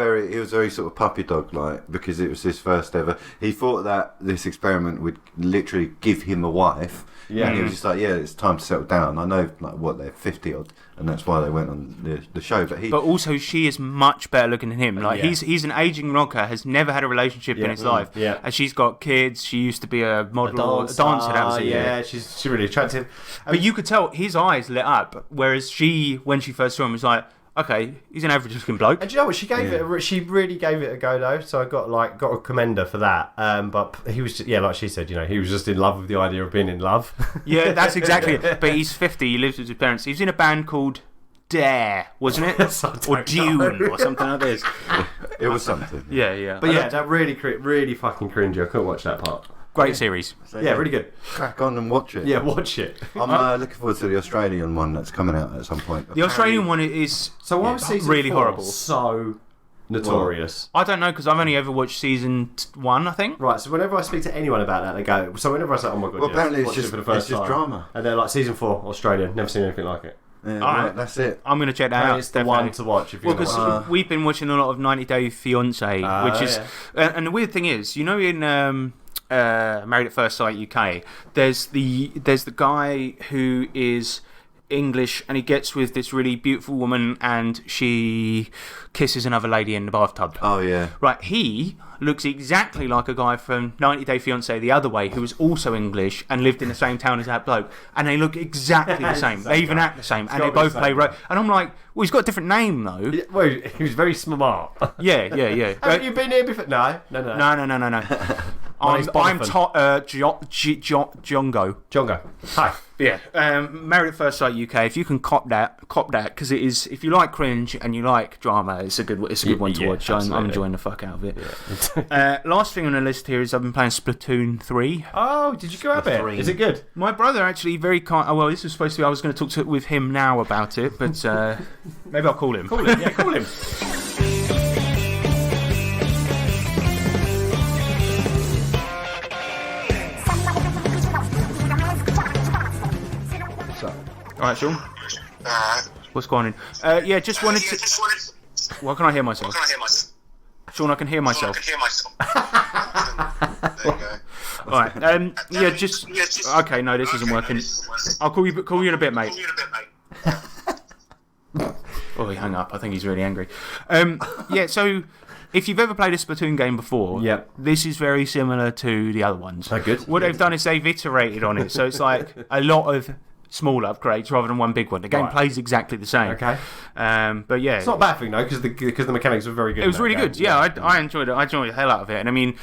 very sort of puppy dog like because it was his first ever. He thought that this experiment would literally give him a wife. Yeah. And he was just like, yeah, it's time to settle down. I know, like, what, they're 50 odd, and that's why they went on the show. But also, she is much better looking than him. Like, he's an aging rocker, has never had a relationship in his life. Yeah. And she's got kids. She used to be a model or a dancer. That was it. Yeah, she's really attractive. But you could tell his eyes lit up, whereas she, when she first saw him, was like, okay, he's an average looking bloke. And do you know what? She really gave it a go though. So I got a commender for that. But he was like she said, he was just in love with the idea of being in love. Yeah, that's exactly it. But he's 50. He lives with his parents. He was in a band called Dare, wasn't it? Or Dune, or something like this. It was something. Yeah. But that really fucking cringy. I couldn't watch that part. Great series. So, yeah, really good. Crack on and watch it. Yeah, watch it. I'm looking forward to the Australian one that's coming out at some point. The Australian one is really horrible. So notorious. Well, I don't know because I've only ever watched season 1, I think. Right, so whenever I speak to anyone about that, they go. So whenever I say, "Oh my god," well, apparently it's watch it just for the first time. drama, and they're like season 4, Australian. Never seen anything like it. Yeah, right, that's it. I'm going to check that out. It's the one to watch if you want. Because we've been watching a lot of 90 Day Fiance, which is, and the weird thing is, in Married at First Sight UK, there's the guy who is English and he gets with this really beautiful woman and she kisses another lady in the bathtub. Oh yeah. Right, he looks exactly like a guy from 90 Day Fiance the other way who was also English and lived in the same town as that bloke, and they look exactly the same. They even act the same, and they both play and I'm like, well, he's got a different name though. Yeah, well, he was very smart. Yeah. Haven't you been here before? No. No. I'm Jongo. Jongo. Hi. Yeah. Married at First Sight UK. If you can cop that, because it is. If you like cringe and you like drama, it's a good one to watch. I'm enjoying the fuck out of it. Yeah. Last thing on the list here is I've been playing Splatoon 3. Oh, did you grab it? Is it good? My brother actually very kind. Oh well, this was supposed to be. I was going to talk with him now about it, but maybe I'll call him. Call him. All right, Sean. What's going on? Just wanted to. Why can I hear myself? Sean, I can hear myself. There you go. All right. Okay. No, this isn't working. I'll call you in a bit, mate. Oh, he hung up. I think he's really angry. So if you've ever played a Splatoon game before, this is very similar to the other ones. Oh, good. What they've done is they've iterated on it, so it's like a lot of small upgrades rather than one big one. The game plays exactly the same. Okay. But yeah, it's not a bad thing though because the mechanics were very good. It was really good. Yeah, I enjoyed it. I enjoyed the hell out of it, and I mean,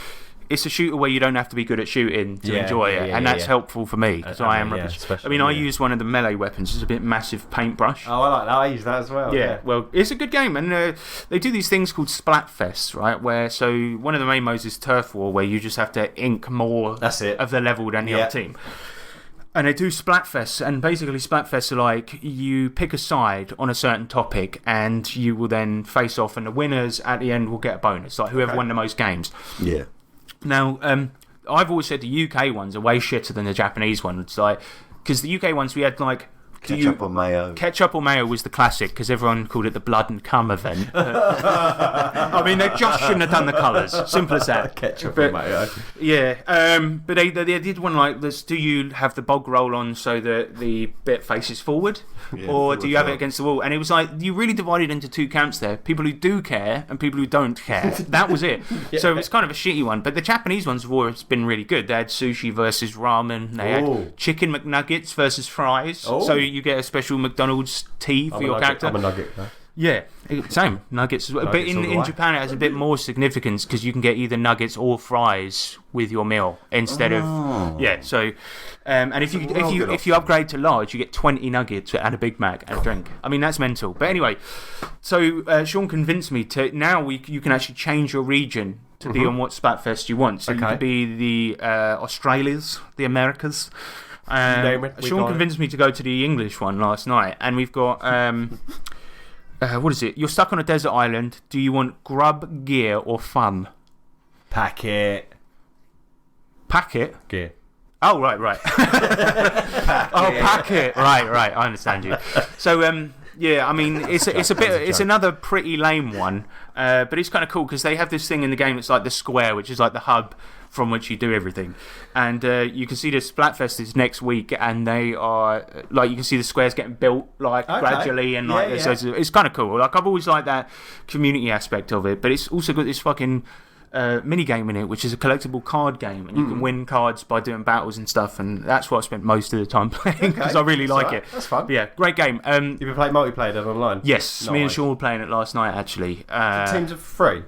it's a shooter where you don't have to be good at shooting to enjoy it, and that's helpful for me because I am rubbish. I used one of the melee weapons. It's a bit massive paintbrush. Oh, I like that. I use that as well. Yeah. Well, it's a good game, and they do these things called Splatfests, right? Where one of the main modes is Turf War, where you just have to ink more of the level than the other team. And they do Splatfests, and basically Splatfests are like you pick a side on a certain topic, and you will then face off, and the winners at the end will get a bonus, like whoever won the most games. Yeah. Now, I've always said the UK ones are way shitter than the Japanese ones, like because the UK ones we had like Ketchup or mayo? Ketchup or mayo was the classic because everyone called it the blood and cum event. I mean, they just shouldn't have done the colours. Simple as that. Ketchup or mayo. Yeah, but they did one like this. Do you have the bog roll on so that the bit faces forward? Or do you have it against the wall? And it was like, you really divided into two camps there. People who do care and people who don't care. That was it. So it's kind of a shitty one. But the Japanese ones have always been really good. They had sushi versus ramen. They had chicken McNuggets versus fries. So you get a special McDonald's tea for your character. I'm a nugget guy. Yeah, same. Nuggets as well. But in Japan, it has a bit more significance because you can get either nuggets or fries with your meal instead of. Yeah, so. And if you upgrade to large, you get 20 nuggets and a Big Mac and a drink. I mean, that's mental. But anyway, so Sean convinced me to. Now you can actually change your region to be on what Splatfest you want. So you could be the Australias, the Americas. Sean convinced me to go to the English one last night, and we've got. What is it? You're stuck on a desert island. Do you want grub, gear, or fun? Packet. Gear. Oh, right. Packet. Right. I understand you. So, yeah, I mean, it's another pretty lame one, but it's kind of cool because they have this thing in the game that's like the square, which is like the hub from which you do everything. And you can see the Splatfest is next week, and they are like, you can see the squares getting built like gradually, and like so it's kind of cool. Like, I've always liked that community aspect of it, but it's also got this fucking mini game in it, which is a collectible card game, and you can win cards by doing battles and stuff, and that's what I spent most of the time playing because I really like it. That's fun. But yeah, great game. You've been playing multiplayer then online? Yes, me and Sean were playing it last night actually. Teams of 3?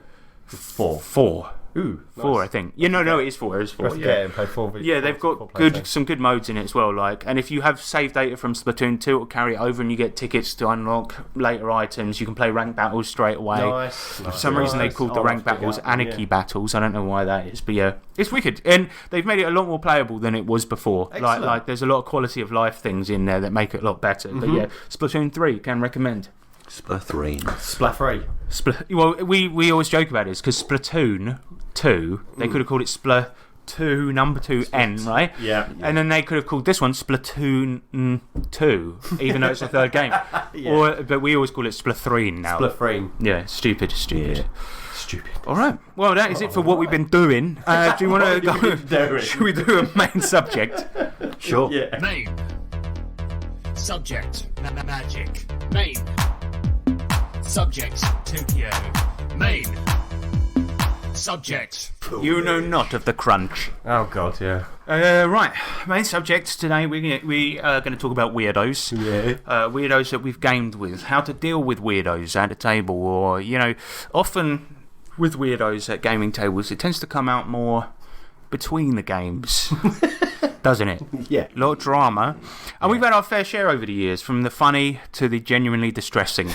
4. Ooh, nice. 4, I think. Yeah, no, it is 4. It is 4. And play 4. Yeah, they've got some good modes in it as well. Like, and if you have save data from Splatoon 2, it'll carry it over, and you get tickets to unlock later items. You can play ranked battles straight away. Nice. For some reason, they called the ranked battles Anarchy battles. I don't know why that is, but yeah, it's wicked, and they've made it a lot more playable than it was before. Like, there's a lot of quality of life things in there that make it a lot better. But yeah, Splatoon 3 can recommend. Splat 3. Well, we always joke about this because Splatoon 2, they could have called it Splatoon number 2 N, right? Yeah. And then they could have called this one Splatoon 2, even though it's the third game. But we always call it Splathreen now. Splathreen. Yeah, stupid. Yeah. All right. Well, that is it for what we've been doing. Do you want to go? Should we do a main subject? Sure. Yeah. Main. Subject. Magic. Main. Subject. Tokyo. Main. Subject. You know not of the crunch. Oh God, yeah. Right, main subject today. We are going to talk about weirdos. Yeah. Weirdos that we've gamed with. How to deal with weirdos at a table, or often with weirdos at gaming tables, it tends to come out more between the games. Doesn't it? Yeah. A lot of drama. And we've had our fair share over the years, from the funny to the genuinely distressing.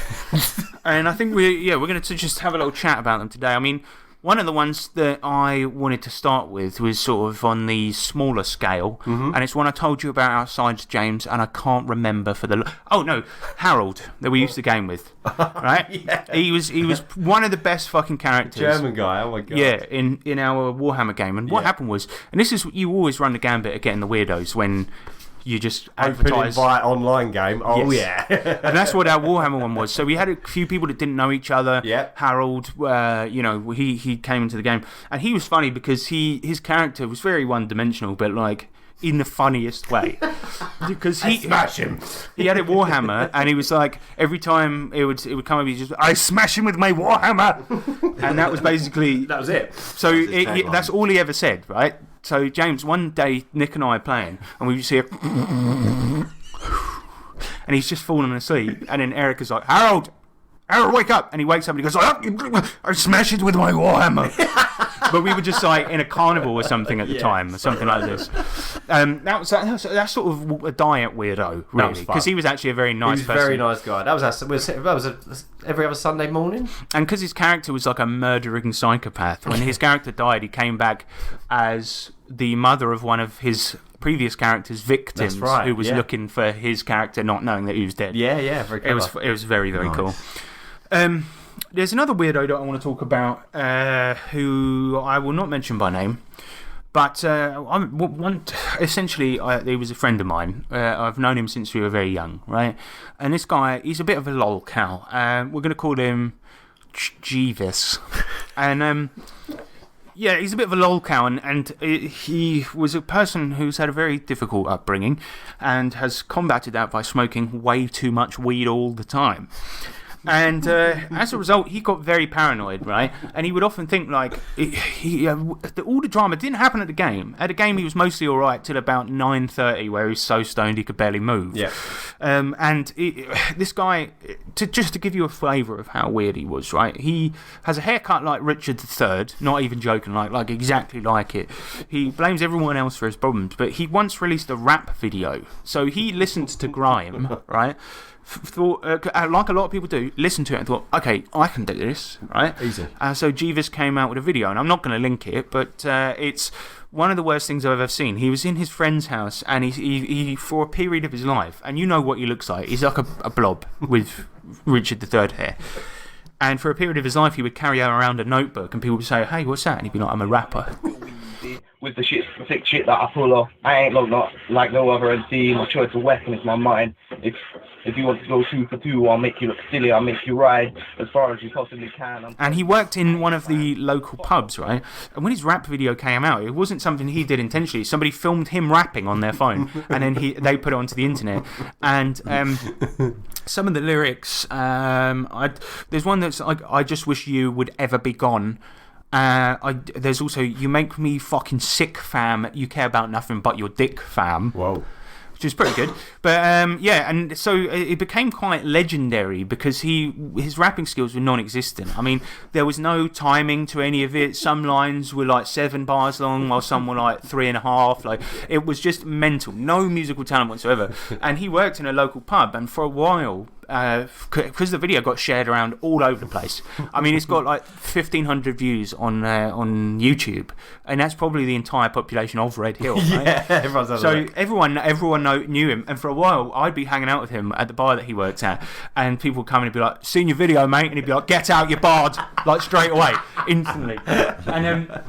And I think we're going to just have a little chat about them today. I mean, one of the ones that I wanted to start with was sort of on the smaller scale, and it's one I told you about outside, James, and I can't remember for the... Oh, no, Harold, that we used to game with, right? Yeah. He was one of the best fucking characters. German guy, oh my God. Yeah, in our Warhammer game. And what happened was, and this is, you always run the gambit of getting the weirdos when... You just advertise. Invite online game. Oh, yes. yeah. And that's what our Warhammer one was. So we had a few people that didn't know each other. Yeah. Harold, he came into the game. And he was funny because his character was very one-dimensional, but like in the funniest way. Because he smash him. He had a Warhammer, and he was like, every time it would come up, he just, I smash him with my Warhammer. And that was basically... That was it. So that's all he ever said, right? So, James, one day, Nick and I are playing, and we just hear... and he's just falling asleep, and then Erica's like, Harold, wake up! And he wakes up and he goes, I smashed it with my Warhammer. But we were just like in a carnival or something at the time, or something like this. That's sort of a diet weirdo, really, because he was actually a very nice person. He was a very nice guy. That was every other Sunday morning. And because his character was like a murdering psychopath, when his character died, he came back as the mother of one of his previous character's victims, who was looking for his character, not knowing that he was dead. Yeah, very clever. It was very, very cool. There's another weirdo that I want to talk about, who I will not mention by name, But essentially, he was a friend of mine. I've known him since we were very young, right? And this guy, he's a bit of a lol cow. We're going to call him Jeevis. And yeah, he's a bit of a lol cow, and he was a person who's had a very difficult upbringing and has combated that by smoking way too much weed all the time. And as a result, he got very paranoid, right? And he would often think, like, all the drama didn't happen at the game. At the game, he was mostly all right till about 9:30, where he was so stoned he could barely move. Yeah. This guy, just to give you a flavour of how weird he was, right? He has a haircut like Richard III, not even joking, like exactly like it. He blames everyone else for his problems, but he once released a rap video. So he listened to grime, right? Thought, like a lot of people do, listened to it and thought, okay, I can do this, right? Easy. So Jeevis came out with a video, and I'm not going to link it, but it's one of the worst things I've ever seen. He was in his friend's house, and he for a period of his life, and you know what he looks like. He's like a blob with Richard III hair. And for a period of his life, he would carry around a notebook, and people would say, hey, what's that? And he'd be like, I'm a rapper. With the sick shit that I pull off, I ain't not like no other MC. My choice of weapon is my mind. If you want to go 2 for 2, I'll make you look silly. I'll make you ride as far as you possibly can. And he worked in one of the local pubs, right? And when his rap video came out, it wasn't something he did intentionally. Somebody filmed him rapping on their phone, and then they put it onto the internet. And some of the lyrics, there's one that's like, I just wish you would ever be gone. There's also, you make me fucking sick, fam. You care about nothing but your dick, fam. Whoa. Which is pretty good. But yeah, and so it became quite legendary because his rapping skills were non-existent. I mean, there was no timing to any of it. Some lines were like 7 bars long, while some were like 3.5. Like, it was just mental. No musical talent whatsoever. And he worked in a local pub, and for a while, because the video got shared around all over the place. I mean, it's got like 1,500 views on YouTube, and that's probably the entire population of Red Hill. Right? Yeah, everyone's had a so look. everyone knew him, and for a while I'd be hanging out with him at the bar that he worked at, and people would come in and be like, "Seen your video, mate," and he'd be like, "Get out, you bard!" like straight away, instantly, and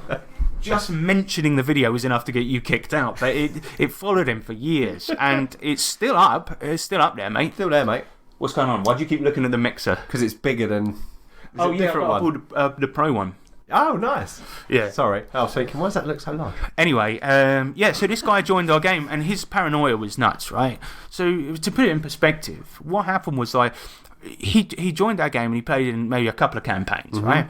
just mentioning the video was enough to get you kicked out. But it followed him for years, and it's still up. It's still up there, mate. Still there, mate. What's going on? Why do you keep looking at the mixer? Because it's bigger than... Oh, yeah, different I one? pulled the Pro one. Oh, nice. Yeah. Sorry. I was thinking, why does that look so large? Anyway, yeah, so this guy joined our game, and his paranoia was nuts, right? So, to put it in perspective, what happened was, like, he joined our game, and he played in maybe a couple of campaigns, right?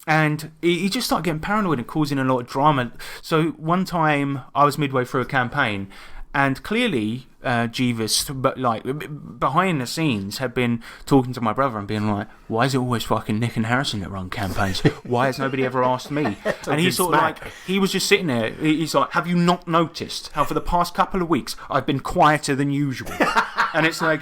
And he just started getting paranoid and causing a lot of drama. So, one time, I was midway through a campaign, and clearly, Jeevis, but like behind the scenes, had been talking to my brother and being like, "Why is it always fucking Nick and Harrison that run campaigns? Why has nobody ever asked me?" And he sort of like, he was just sitting there. He's like, "Have you not noticed how for the past couple of weeks I've been quieter than usual?" And it's like,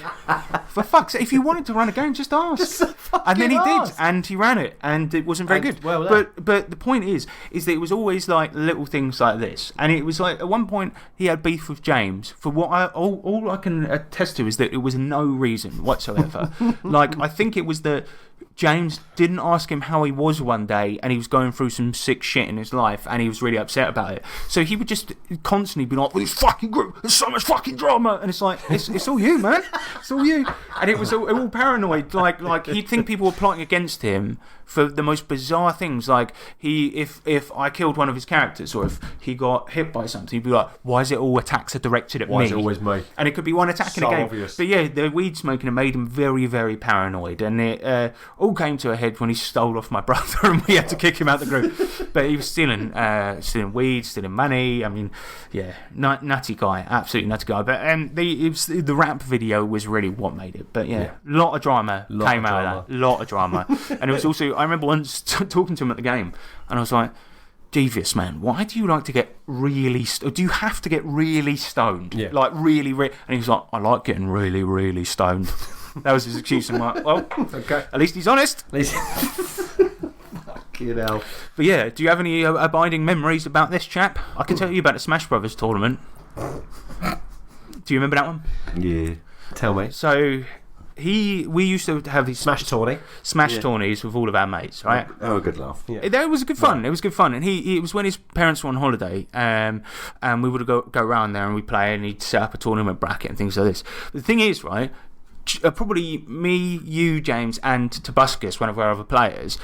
for fuck's sake, if you wanted to run a game, just ask. And then he did, and he ran it, and it wasn't very good. Well, but the point is that it was always like little things like this, and it was like at one point he had beef with James for what all I can attest to is that it was no reason whatsoever. Like, I think it was that James didn't ask him how he was one day, and he was going through some sick shit in his life, and he was really upset about it. So he would just constantly be like, "Well, this fucking group, there's so much fucking drama," and it's like, it's all you, man. It's all you. And it was all paranoid. Like he'd think people were plotting against him for the most bizarre things. Like, if I killed one of his characters, or if he got hit by something, he'd be like, "Why is it all attacks are directed at me? Why is it always me?" And it could be one attack in a game. Obvious. But yeah, the weed smoking had made him very, very paranoid, and it all came to a head when he stole off my brother, and we had to kick him out the group. But he was stealing weed, stealing money. I mean, yeah, nutty guy, absolutely nutty guy. But the rap video was really what made it. But yeah, a lot of drama came out of that. Lot of drama. And it was also, I remember once talking to him at the game, and I was like, "Devious, man, why do you like to get really do you have to get really stoned?" Yeah. Like, really. And he was like, "I like getting really, really stoned." That was his excuse. I'm like, well, okay. At least he's honest. Fucking hell. But yeah, do you have any abiding memories about this chap? I can tell you about the Smash Brothers tournament. Do you remember that one? Yeah. Tell me. So, we used to have these Smash tourneys with all of our mates, right? Oh, a good laugh. Yeah. It was good fun. It was good fun, and it was when his parents were on holiday, and we would go around there and we play, and he'd set up a tournament bracket and things like this. The thing is, right? Probably me, you, James, and Tobuscus, one of our other players.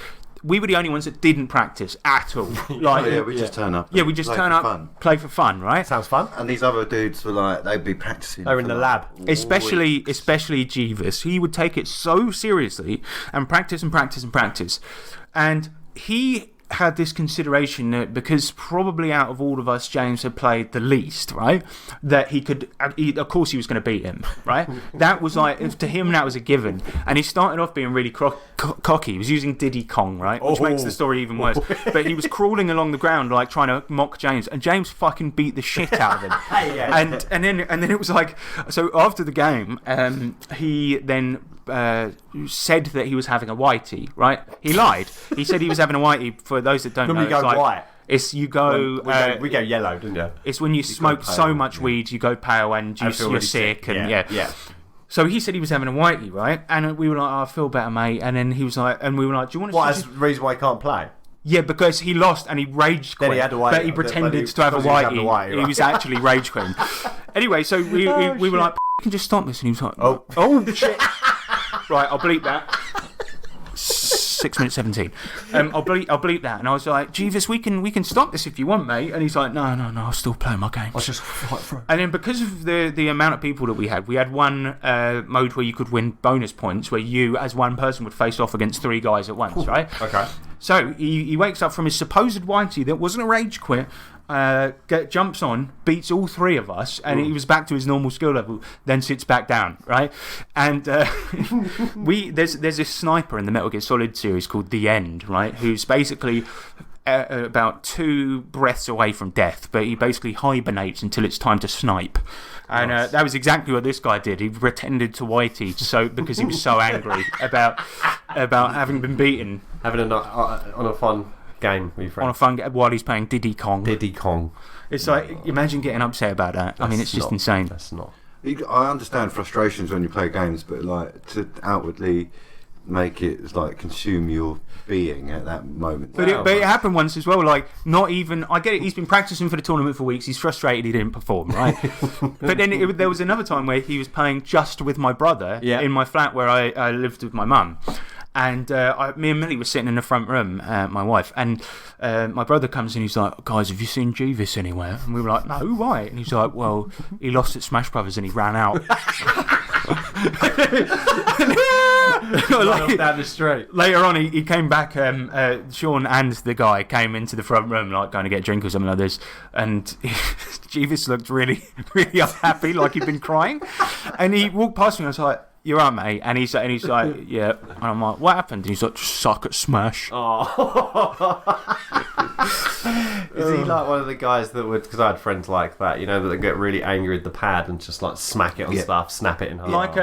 We were the only ones that didn't practice at all. Like, we just turn up. Yeah, we just turn up, play for fun, right? Sounds fun. And these other dudes were like, they'd be practicing. They were in the lab. Especially Jeeves. He would take it so seriously and practice and practice and practice. And he had this consideration that because probably out of all of us, James had played the least, right? That of course he was going to beat him, right? That was like, to him, that was a given. And he started off being really cocky. He was using Diddy Kong, right? Which makes the story even worse. But he was crawling along the ground, like trying to mock James. And James fucking beat the shit out of him. And then it was like, so after the game, he then said that he was having a whitey, right? He lied. He said he was having a whitey. For those that don't know, you go white. It's you go. We go yellow, didn't you? It's when you smoke so much weed, you go pale and you're really sick. And yeah. So he said he was having a whitey, right? And we were like, oh, I feel better, mate. And then he was like, and we were like, do you want to? What? That's the reason why he can't play. Yeah, because he lost and he rage quit. Then he had a whitey, but he pretended to have a whitey. Right? He was actually rage quitting. Anyway, so we were like, you can just stop this. And he was like, oh shit. Right, I'll bleep that. 6 minutes 17. I'll bleep that. And I was like, Jeeves, we can stop this if you want, mate. And he's like, no, I'll still play my game. I'll just fight through. And then because of the amount of people that we had one mode where you could win bonus points, where you, as one person, would face off against 3 guys at once, right? Okay. So he wakes up from his supposed whitey that wasn't a rage quit, jumps on, beats all 3 of us, and he was back to his normal skill level, then sits back down, right? And there's this sniper in the Metal Gear Solid series called The End, right? Who's basically about 2 breaths away from death, but he basically hibernates until it's time to snipe. And that was exactly what this guy did. He pretended to whitey because he was so angry about having been beaten. Having on a fun game with your friends. On a fun game while he's playing Diddy Kong. Diddy Kong. It's like, imagine getting upset about that. I mean, it's just insane. That's not. I understand frustrations when you play games, but like to outwardly make it like consume your being at that moment. But it happened once as well. Like, not even. I get it. He's been practicing for the tournament for weeks. He's frustrated he didn't perform, right? But then there was another time where he was playing just with my brother in my flat where I lived with my mum. And me and Millie were sitting in the front room, my wife, and my brother comes in. He's like, "Guys, have you seen Jeeves anywhere?" And we were like, "No, why?" And he's like, "Well, he lost at Smash Brothers and he ran out." Like, down the street. Later on, he came back. Sean and the guy came into the front room, like going to get a drink or something like this. And Jeeves looked really, really unhappy, like he'd been crying. And he walked past me. And I was like, "You're right, mate." And he's like, "Yeah." And I'm like, "What happened?" And he's like, "Just suck at Smash." Is he like one of the guys that would? Because I had friends like that, you know, that get really angry with the pad and just like smack it on stuff, snap it in half. Like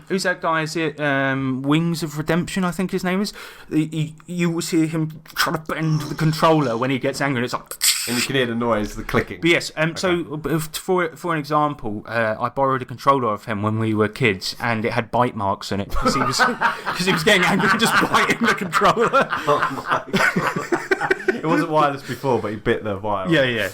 who's that guy? Is it Wings of Redemption? I think his name is. You will see him trying to bend the controller when he gets angry, and it's like. And you can hear the noise, the clicking. But yes, so for an example, I borrowed a controller of him when we were kids, and it had bite marks in it because he was getting angry and just biting the controller. Oh my God. It wasn't wireless before, but he bit the wire. Yeah.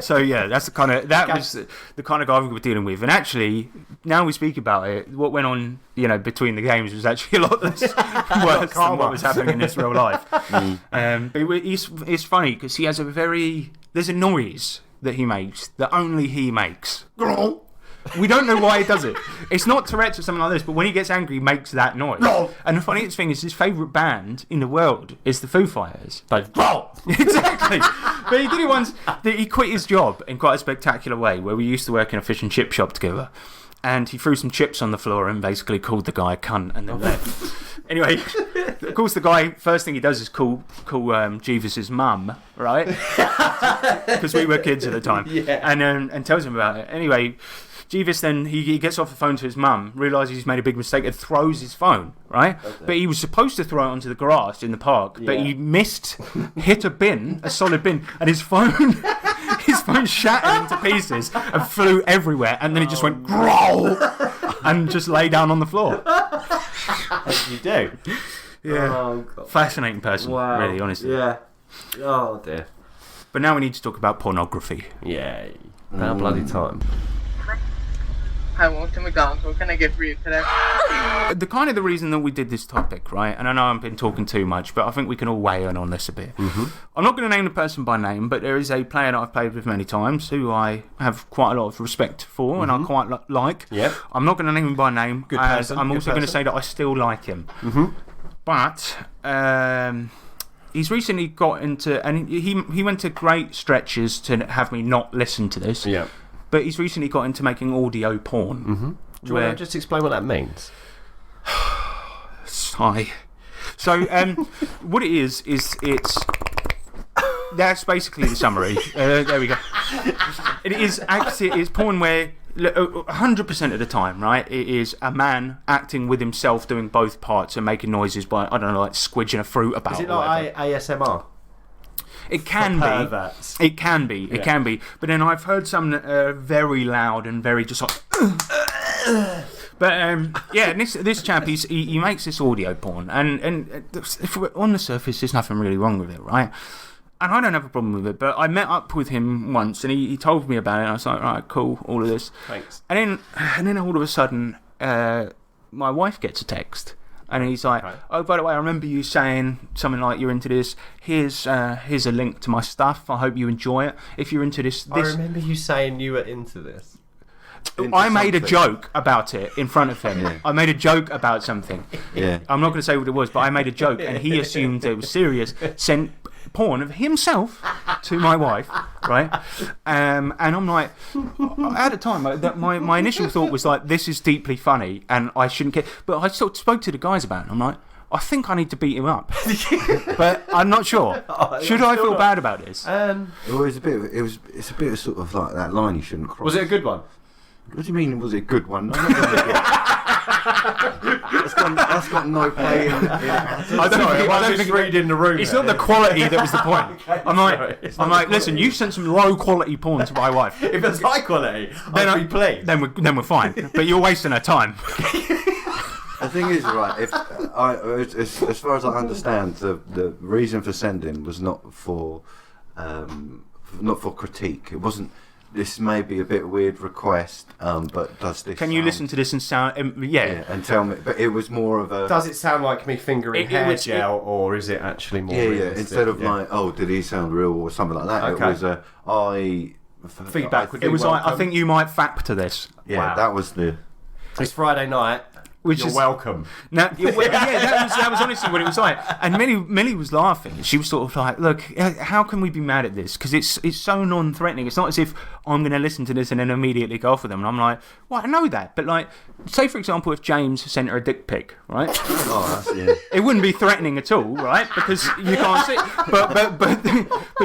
So that's the kind of was the kind of guy we were dealing with. And actually, now we speak about it, what went on, between the games was actually a lot less worse than what was happening in his real life. But it's funny because he has there's a noise that he makes that only he makes. We don't know why he does it. It's not Tourette's or something like this, but when he gets angry, he makes that noise. And the funniest thing is his favourite band in the world is the Foo Fighters. Exactly. But he did it once. He quit his job in quite a spectacular way, where we used to work in a fish and chip shop together. And he threw some chips on the floor and basically called the guy a cunt and then left. Anyway, of course, the guy, first thing he does is call Jeeves' mum, right? Because we were kids at the time. Yeah. And tells him about it. Anyway, Jeeves then, he gets off the phone to his mum, realises he's made a big mistake and throws his phone, right? Okay. But he was supposed to throw it onto the grass in the park, but he hit a solid bin, and his phone shattered into pieces and flew everywhere, and then it just went growl. and just lay down on the floor. You do? Yeah. Oh, God. Fascinating person, Wow. really, honestly. Yeah. Oh, dear. But now we need to talk about pornography. Yeah. About bloody time. Hi, welcome to McDonald's. What can I get for you today? The reason that we did this topic, right? And I know I've been talking too much, but I think we can all weigh in on this a bit. Mm-hmm. I'm not going to name the person by name, but there is a player that I've played with many times who I have quite a lot of respect for and I quite like. Yep. I'm not going to name him by name. Good as person, I'm good also going to person. say that I still like him. Mm-hmm. But he's recently got into, and he went to great stretches to have me not listen to this. Yeah. But he's recently got into making audio porn. Mm-hmm. Do you want to just explain what that means? Sigh. So, what it is it's. That's basically the summary. There we go. It's porn where 100% of the time, right? It is a man acting with himself, doing both parts and making noises by, I don't know, like squidging a fruit about. Is it or like whatever. ASMR? It can be. Perverts. It can be. It can be. But then I've heard some very loud and very just like. But yeah, this chap he makes this audio porn, and if we're on the surface, there's nothing really wrong with it, right? And I don't have a problem with it. But I met up with him once, and he told me about it. And I was like, right, cool, all of this. Thanks. And then all of a sudden, my wife gets a text. And he's like, oh, by the way, I remember you saying something like, you're into this. Here's a link to my stuff. I hope you enjoy it. If you're into this... I remember you saying you were into this. I made a joke about it in front of him. Yeah. I made a joke about something. Yeah. I'm not going to say what it was, but I made a joke, and he assumed it was serious. Sent porn of himself to my wife, right? And I'm like, at the time, my initial thought was like, this is deeply funny, and I shouldn't care. But I sort of spoke to the guys about it, and I'm like, I think I need to beat him up, but I'm not sure. Should I feel bad about this? Well, it's a bit of sort of like that line you shouldn't cross. Was it a good one? What do you mean? Was it a good one? That's got no play in it. I don't think read in the room. It's not the quality that was the point. I'm like, listen, you sent some low quality porn to my wife. If it's high quality, I'd be pleased. Then we're fine. But you're wasting her time. The thing is, right, as far as I understand, the reason for sending was not for critique. It wasn't. This may be a bit weird request, but does this? Can you listen to this and sound? Yeah, and tell me. But it was more of a. Does it sound like me fingering hair gel, or is it actually more? Yeah. Instead of like, oh, did he sound real or something like that? Okay. It was feedback. It was like, I think you might fap to this. Yeah, Wow. that was the. It's Friday night. You're welcome. Now, that was honestly what it was like. And Millie was laughing. She was sort of like, look, how can we be mad at this? Because it's so non-threatening. It's not as if I'm going to listen to this and then immediately go off with them. And I'm like, well, I know that. But like, say for example, if James sent her a dick pic, right? It wouldn't be threatening at all, right? Because you can't see. But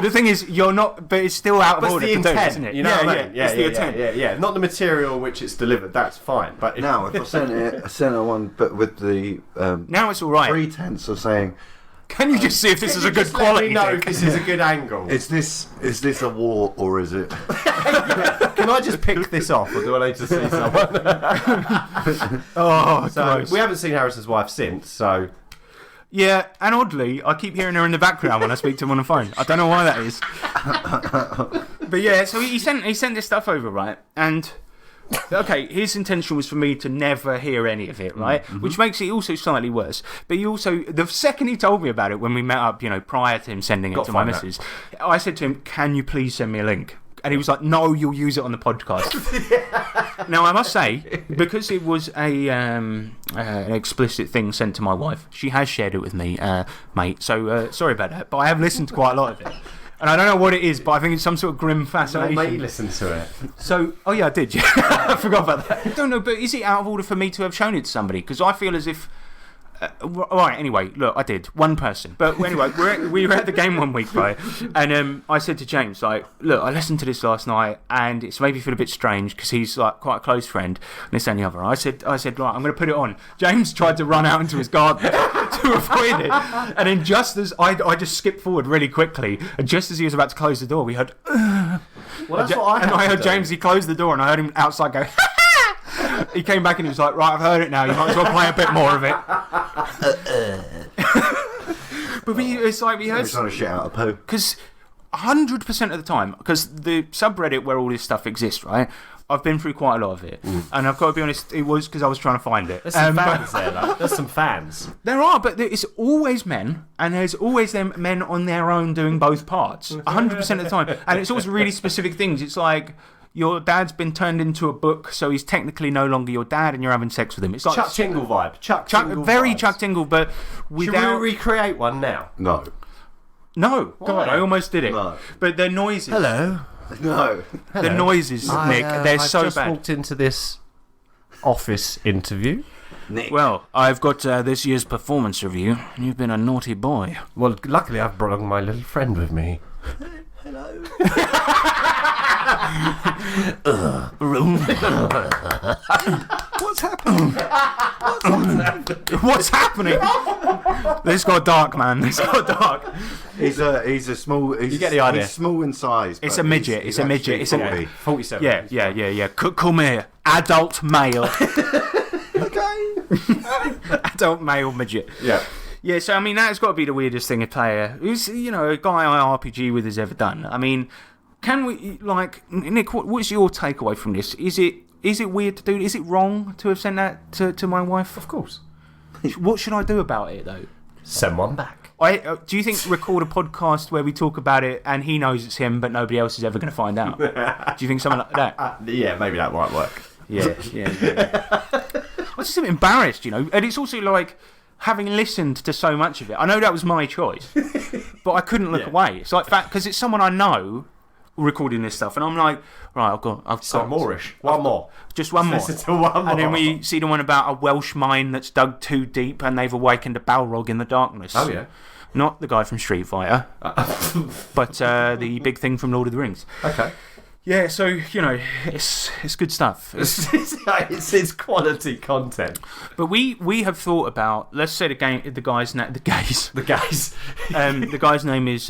the thing is, you're not. But it's still out of order the to intent, do, isn't it? You know what I mean? It's the intent. Yeah. Not the material which it's delivered. That's fine. But if I sent her one, but with the now it's all right. Pretense of saying, can you just see if this is a good quality? Let me know if this is a good angle. Is this a war or is it? Can I just pick this off, or do I need to see someone? Gross. We haven't seen Harrison's wife since, so. Yeah, and oddly, I keep hearing her in the background when I speak to him on the phone. I don't know why that is. But yeah, so he sent this stuff over, right? And okay, his intention was for me to never hear any of it, right? Mm-hmm. Which makes it also slightly worse. But he also, the second he told me about it when we met up, prior to him sending it to my missus, I said to him, can you please send me a link? And he was like, no, you'll use it on the podcast. Now, I must say, because it was an explicit thing sent to my wife, she has shared it with me, mate. So, sorry about that. But I have listened to quite a lot of it. And I don't know what it is, but I think it's some sort of grim fascination. Mate, listen to it. So, oh yeah, I did. Yeah. I forgot about that. I don't know, but is it out of order for me to have shown it to somebody? Because I feel as if... right, anyway, look, I did. One person. But anyway, we were at the game one week, right? And I said to James, like, look, I listened to this last night and it's made me feel a bit strange because he's like quite a close friend and this and the other. I said, right, I'm going to put it on. James tried to run out into his garden to avoid it. And then just as I just skipped forward really quickly, and just as he was about to close the door, we heard... Well, that's what I heard James, he closed the door and I heard him outside go... He came back and he was like, right, I've heard it now. You might as well play a bit more of it. But it's like we heard. He's trying to shit out a poo. Because 100% of the time, because the subreddit where all this stuff exists, right? I've been through quite a lot of it, and I've got to be honest, it was because I was trying to find it. There's some fans there, though. There's some fans. There are, but it's always men, and there's always them men on their own doing both parts, 100% of the time, and it's always really specific things. It's like your dad's been turned into a book, so he's technically no longer your dad, and you're having sex with him. It's like Chuck Tingle vibe. Chuck very vibes. Chuck Tingle, but without. Should we recreate one now? No. No, God, I almost did it. No. But the noises. Hello. No. The noises, Nick, they're so I just bad. walked into this office interview. Nick. Well, I've got this year's performance review, and you've been a naughty boy. Well, luckily I've brought along my little friend with me. Hello. What's happening? What's happening? This got dark, man. This got dark. He's a small. You get the idea. He's small in size. It's but a midget. he's It's a midget. actually It's a 40. 47. Yeah. Come here, adult male. Okay. Adult male midget. Yeah. Yeah. So I mean, that's got to be the weirdest thing a player who's a guy I RPG with has ever done. I mean, can we Nick? What's your takeaway from this? Is it weird to do? Is it wrong to have sent that to my wife? Of course. What should I do about it though? Send one back. Do you think record a podcast where we talk about it and he knows it's him, but nobody else is ever going to find out? Do you think something like that? Yeah, maybe that might work. Yeah. I was just a bit embarrassed, and it's also like having listened to so much of it. I know that was my choice, but I couldn't look away. It's like because it's someone I know recording this stuff, and I'm like, right, I've got So Moorish. One more. Just one more. Listen to one more. And then we see the one about a Welsh mine that's dug too deep and they've awakened a Balrog in the darkness. Oh, yeah. Not the guy from Street Fighter, but the big thing from Lord of the Rings. Okay. Yeah, so, it's good stuff. It's quality content. But we have thought about, let's say the guy's name is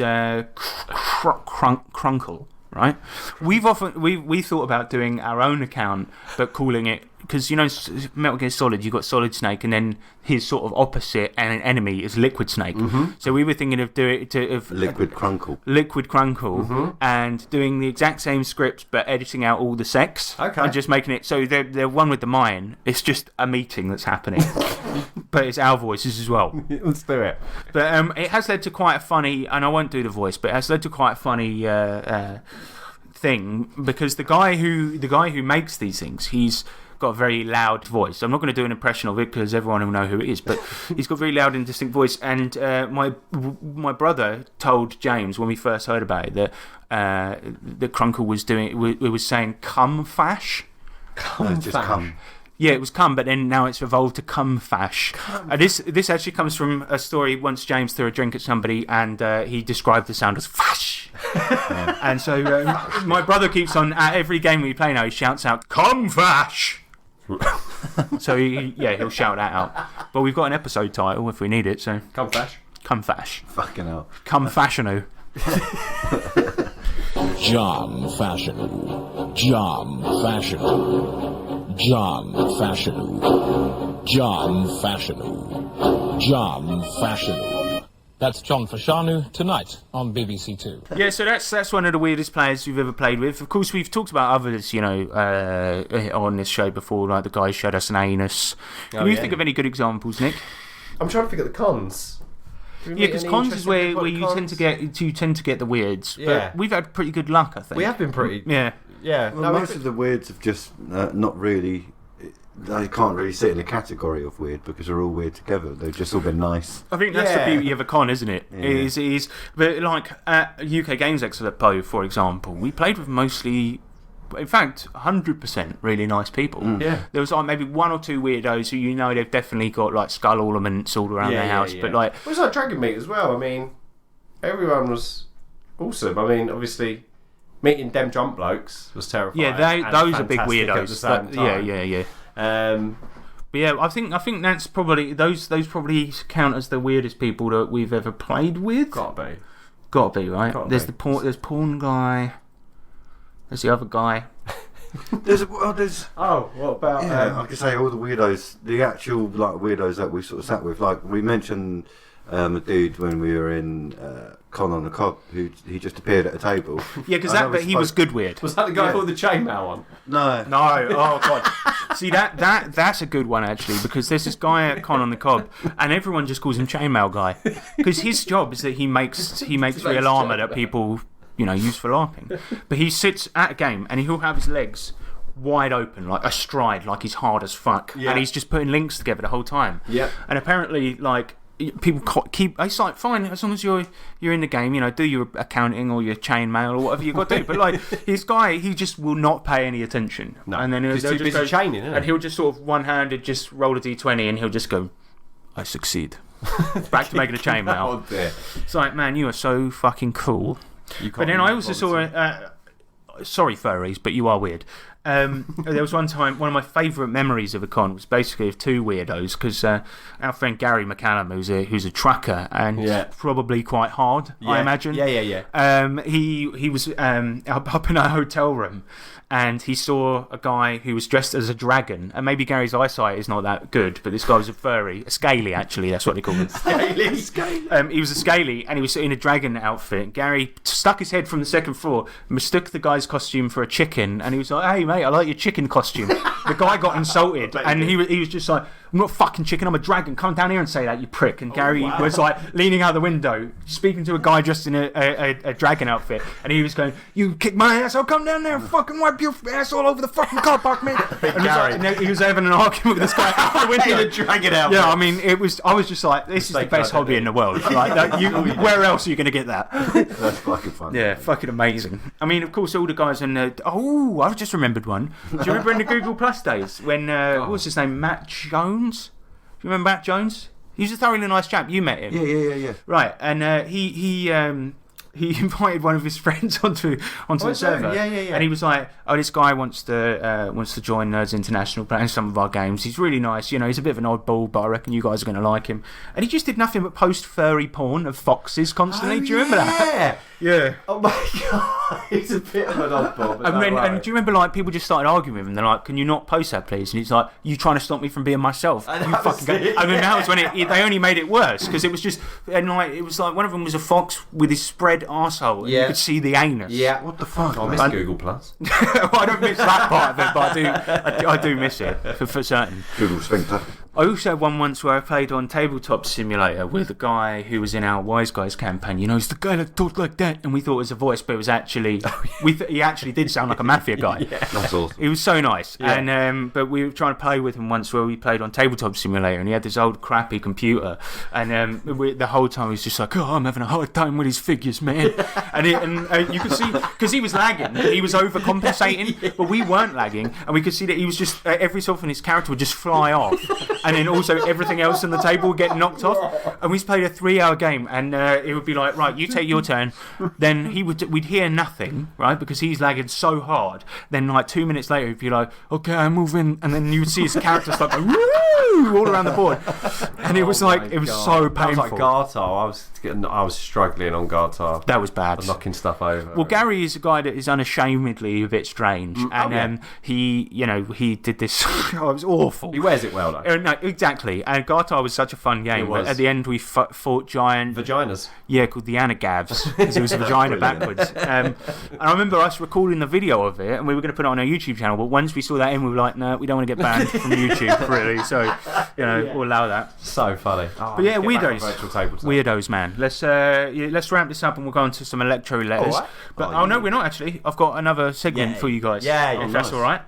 Crunkle. Right, we thought about doing our own account, but calling it because Metal Gear Solid, you've got Solid Snake, and then his sort of opposite and an enemy is Liquid Snake. Mm-hmm. So we were thinking of doing Liquid Crunkle, mm-hmm. and doing the exact same scripts, but editing out all the sex, and just making it so they're one with the mine. It's just a meeting that's happening, but it's our voices as well. Let's do it. But it has led to quite a funny, and I won't do the voice, but it has led to quite a funny thing because the guy who makes these things, he's got a very loud voice. I'm not going to do an impression of it because everyone will know who it is, but he's got a very loud and distinct voice. And my brother told James when we first heard about it that Crunkle was saying mfash. Come. Yeah, it was cum, but then now it's evolved to mfash. This actually comes from a story. Once James threw a drink at somebody and he described the sound as fash. And so my brother keeps on, at every game we play now, he shouts out, mfash. So he'll shout that out. But we've got an episode title if we need it, so. Mfash. Mfash. Fucking hell. Mfashionoo. John Fashionoo. John Fashionoo. John Fashionoo. John Fashionoo. John Fashionoo. That's John Fashanu tonight on BBC Two. Yeah, so that's one of the weirdest players we've ever played with. Of course, we've talked about others, on this show before, like the guy who showed us an anus. Can you think of any good examples, Nick? I'm trying to think of the cons. Yeah, because cons is where you tend to get the weirds. Yeah. But we've had pretty good luck, I think. We have been pretty. Yeah. Yeah. Well, most of the weirds have just not really. They can't really sit in a category of weird because they're all weird together. They've just all been nice. I think that's the beauty of a con, isn't it? Yeah. It is, but like at UK Games Expo, for example, we played with mostly, in fact, 100% really nice people. Yeah. There was like maybe one or two weirdos who they've definitely got like skull ornaments all around their house. But like, it was like Dragon Meat as well. I mean, everyone was awesome. I mean, obviously, meeting them drunk blokes was terrifying. Yeah, those are big fantastic weirdos. at the same time. Yeah. But yeah, I think that's probably those probably count as the weirdest people that we've ever played with. Gotta be right. There's porn guy. There's the other guy. There's Oh, what about? Yeah, I could say all the weirdos, the actual like weirdos that we sort of sat with. Like we mentioned a dude when we were in Con on the Cob, who he just appeared at a table. Yeah, because he was good weird. Was that the guy with the chainmail on? No. Oh god. See that's a good one actually, because there's this guy at Con on the Cob, and everyone just calls him Chainmail Guy, because his job is that he makes real armour that people use for LARPing. But he sits at a game and he'll have his legs wide open, like astride, like he's hard as fuck, and he's just putting links together the whole time. Yeah. And apparently, like, people keep. It's like fine as long as you're in the game, do your accounting or your chainmail or whatever you got to do. But like this guy, he just will not pay any attention. No, and then he's too busy chaining, isn't he? And he'll just sort of one-handed just roll a d20, and he'll just go, "I succeed." Back to making a chainmail. Oh dear. It's like, man, you are so fucking cool. But then I also saw sorry, furries, but you are weird. There was one time, one of my favourite memories of a con was basically of two weirdos, because our friend Gary McCallum, who's a trucker and probably quite hard, I imagine. Yeah. He was up in our hotel room, and he saw a guy who was dressed as a dragon, and maybe Gary's eyesight is not that good, but this guy was a scaly actually, that's what they call him. Scaly. He was a scaly, and he was in a dragon outfit. Gary stuck his head from the second floor, mistook the guy's costume for a chicken, and he was like, "Hey mate, I like your chicken costume." The guy got insulted, and he was just like, "I'm not a fucking chicken, I'm a dragon. Come down here and say that, you prick." And Gary was like leaning out the window, speaking to a guy dressed in a dragon outfit, and he was going, "You kick my ass, I'll come down there and fucking wipe your ass all over the fucking car park, man." And he was having an argument with this guy out the window. In a dragon outfit. Yeah, I mean, I was just like, this is the best hobby in the world. Like, where else are you going to get that? That's fucking fun. Yeah, fucking amazing. I mean, of course, all the guys in the... Oh, I've just remembered one. Do you remember in the Google Plus days when... what was his name? Matt Jones? Do you remember Matt Jones? He was a thoroughly nice chap. You met him. Yeah. Right, and he invited one of his friends onto the server. Yeah. And he was like, "Oh, this guy wants to join Nerds International, playing some of our games. He's really nice. He's a bit of an oddball, but I reckon you guys are going to like him." And he just did nothing but post furry porn of foxes constantly. Do you remember that? Yeah. Oh my god, he's a bit of an oddball. And do you remember, like, people just started arguing with him? They're like, "Can you not post that, please?" And he's like, "You trying to stop me from being myself? You fucking go." I mean, that was when they only made it worse, because it was just, and like, it was like one of them was a fox with his spread arsehole, and you could see the anus. Yeah. What the fuck? I miss Google Plus. Well, I don't miss that part of it, but I do miss it for certain. Google sphincter. I also had one once where I played on Tabletop Simulator with a guy who was in our Wise Guys campaign. He's the guy that talked like that, and we thought it was a voice, but it was actually he actually did sound like a mafia guy. That's awesome. He was so nice, Yeah. and but we were trying to play with him once where we played on Tabletop Simulator, and he had this old crappy computer, and the whole time he was just like, "Oh, I'm having a hard time with his figures, man," and you could see, because he was lagging, he was overcompensating, but we weren't lagging, and we could see that he was just every so often his character would just fly off. And then also everything else on the table would get knocked off. And we played a 3-hour game, and it would be like, right, you take your turn. Then we'd hear nothing, right, because he's lagging so hard. Then like 2 minutes later, he'd be like, "Okay, I'm moving," and then you would see his character start going, "Woo!" all around the board. And it was so painful. That was like Gartar. I was struggling on Gartar. That was bad. Knocking stuff over. Well, Gary is a guy that is unashamedly a bit strange, and he did this. It was awful. He wears it well, though. No, exactly. And Gartar was such a fun game. It was. At the end, we fought giant vaginas. Yeah, called the Anagavs, because it was a vagina backwards. And I remember us recording the video of it, and we were going to put it on our YouTube channel. But once we saw that in, we were like, "No, we don't want to get banned from YouTube, really." So, we'll allow that. So funny. But yeah, weirdos, man. Let's ramp this up, and we'll go on to some electro letters. Right. But no, we're not actually. I've got another segment for you guys. Yeah, if that's all right.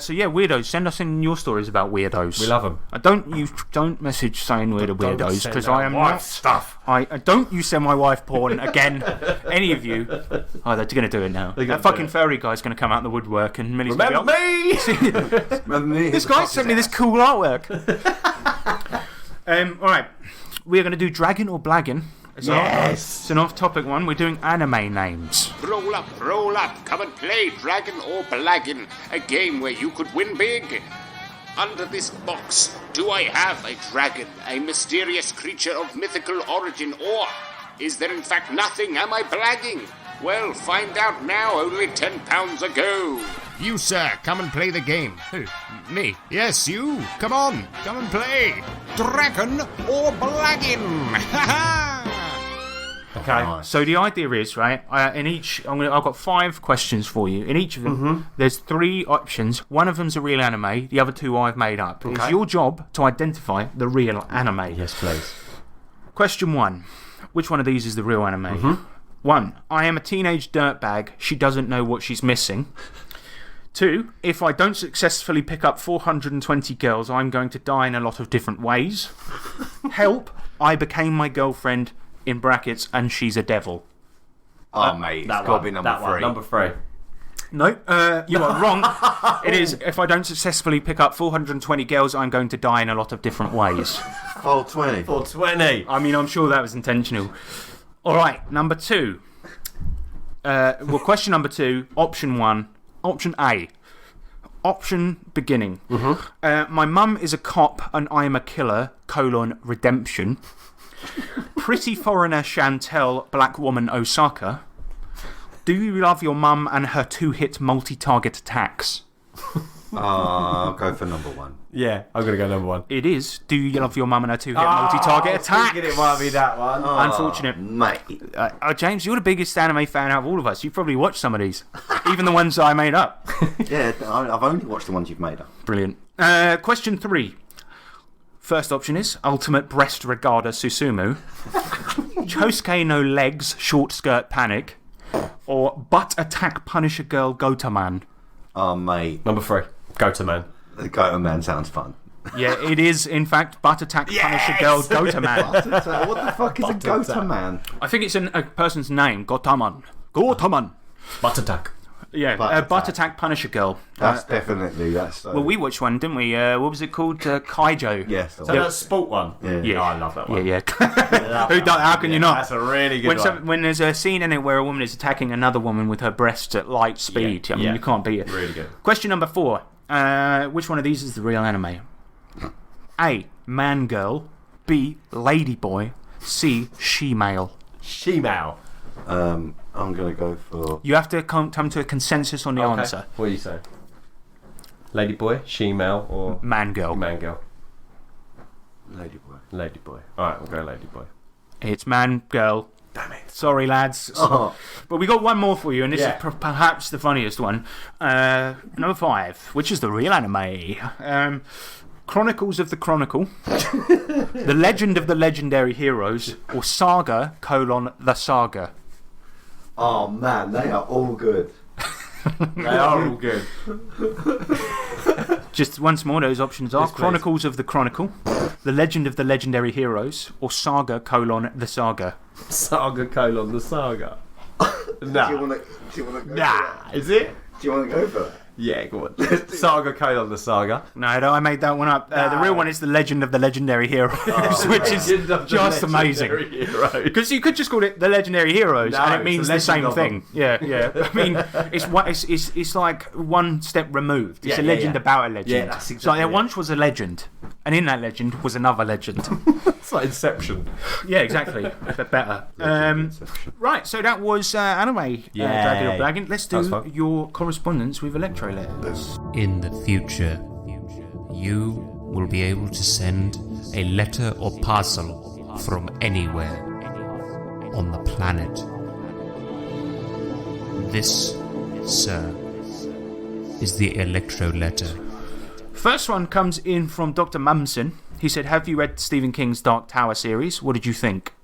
So yeah, weirdos. Send us in your stories about weirdos. We love them. Don't message saying we're the weirdos, because I am not stuff. Don't you send my wife porn again. Any of you? Oh, they're going to do it now. That fucking furry guy's going to come out in the woodwork, and Millie's going to be like, Remember me? This guy sent me this cool artwork. All right, we're going to do Dragon or Blaggin'. Yes. It's an off-topic one. We're doing anime names. Roll up, come and play Dragon or Blaggin', a game where you could win big. Under this box, do I have a dragon, a mysterious creature of mythical origin, or is there in fact nothing? Am I blagging? Well, find out now, only £10 ago. You, sir, come and play the game. Who? Me? Yes, you. Come on, come and play. Dragon or Blaggin? Ha ha! Okay. So the idea is, right, in each, I've got 5 questions for you. In each of them, there's 3 options. One of them's a real anime. The other 2 I've made up. Okay. It's your job to identify the real anime. Yes, please. Question 1. Which one of these is the real anime? 1. I am a teenage dirtbag. She doesn't know what she's missing. 2. If I don't successfully pick up 420 girls, I'm going to die in a lot of different ways. Help. I became my girlfriend, in brackets, and she's a devil. Oh, mate, it's got to be number 3. Number 3. No, you are wrong. It is, if I don't successfully pick up 420 girls, I'm going to die in a lot of different ways. 420. 420. I mean, I'm sure that was intentional. All right, number 2. Question number 2, option 1. Option A. Option beginning. My mum is a cop and I am a killer, redemption. Pretty foreigner Chantel, black woman Osaka. Do you love your mum and her 2-hit multi-target attacks? I'll go for number 1. Yeah, I'm going to go number 1. It is. Do you love your mum and her 2-hit multi-target attacks? It might be that one. Unfortunate. Mate. James, you're the biggest anime fan out of all of us. You've probably watched some of these. Even the ones I made up. Yeah, I've only watched the ones you've made up. Brilliant. Question 3. First option is Ultimate Breast Regarder Susumu. Chosuke no Legs Short Skirt Panic. Or Butt Attack Punisher Girl Gotaman. Oh, mate. Number 3. Gotaman. The Gotaman sounds fun. Yeah, it is, in fact, Butt Attack Punisher Girl Gotaman. What the fuck is a Gotaman? I think it's a person's name. Gotaman. Gotaman. Butt Attack. Yeah, Butt Attack Punisher Girl. That's definitely, that's so... Well, we watched one, didn't we? What was it called? Kaijo. Yes. So that's a sport one? Yeah. Oh, I love that one. Yeah. How can you not? That's a really good one. When there's a scene in it where a woman is attacking another woman with her breasts at light speed, I mean, you can't beat it. Really good. Question number 4. Which one of these is the real anime? A. Man Girl. B. Lady Boy. C. She-Male. She-Male. I'm going to go for... You have to come to a consensus on the answer. What do you say? Lady Boy, She-Male, or... Man Girl. Man Girl. Lady Boy. Lady Boy. Alright, we'll go Lady Boy. It's Man Girl. Damn it. Sorry, lads. But we got one more for you, and this is perhaps the funniest one. Number 5, which is the real anime. Chronicles of the Chronicle. The Legend of the Legendary Heroes. Or Saga, the Saga. Oh, man, they are all good. They are all good. Just once more, those options are Chronicles of the Chronicle, The Legend of the Legendary Heroes, or Saga, the Saga. Saga, the Saga. Nah. Do you want to go for that? Is it? Do you want to go for that? Yeah, go on. Saga, the Saga. No, I made that one up. The real one is The Legend of the Legendary Heroes, which is just amazing. Because you could just call it The Legendary Heroes, and it means the same thing. Yeah. I mean, it's like one step removed. It's a legend about a legend. Yeah, that's exactly it's like there once was a legend, and in that legend was another legend. It's like Inception. Yeah, exactly, but better. Right, so that was anime. Dragon or Blagging. Let's do your correspondence with Electro letters. In the future, you will be able to send a letter or parcel from anywhere on the planet. This, sir, is the Electro letter. First one comes in from Dr. Mumson. He said, have you read Stephen King's Dark Tower series? What did you think?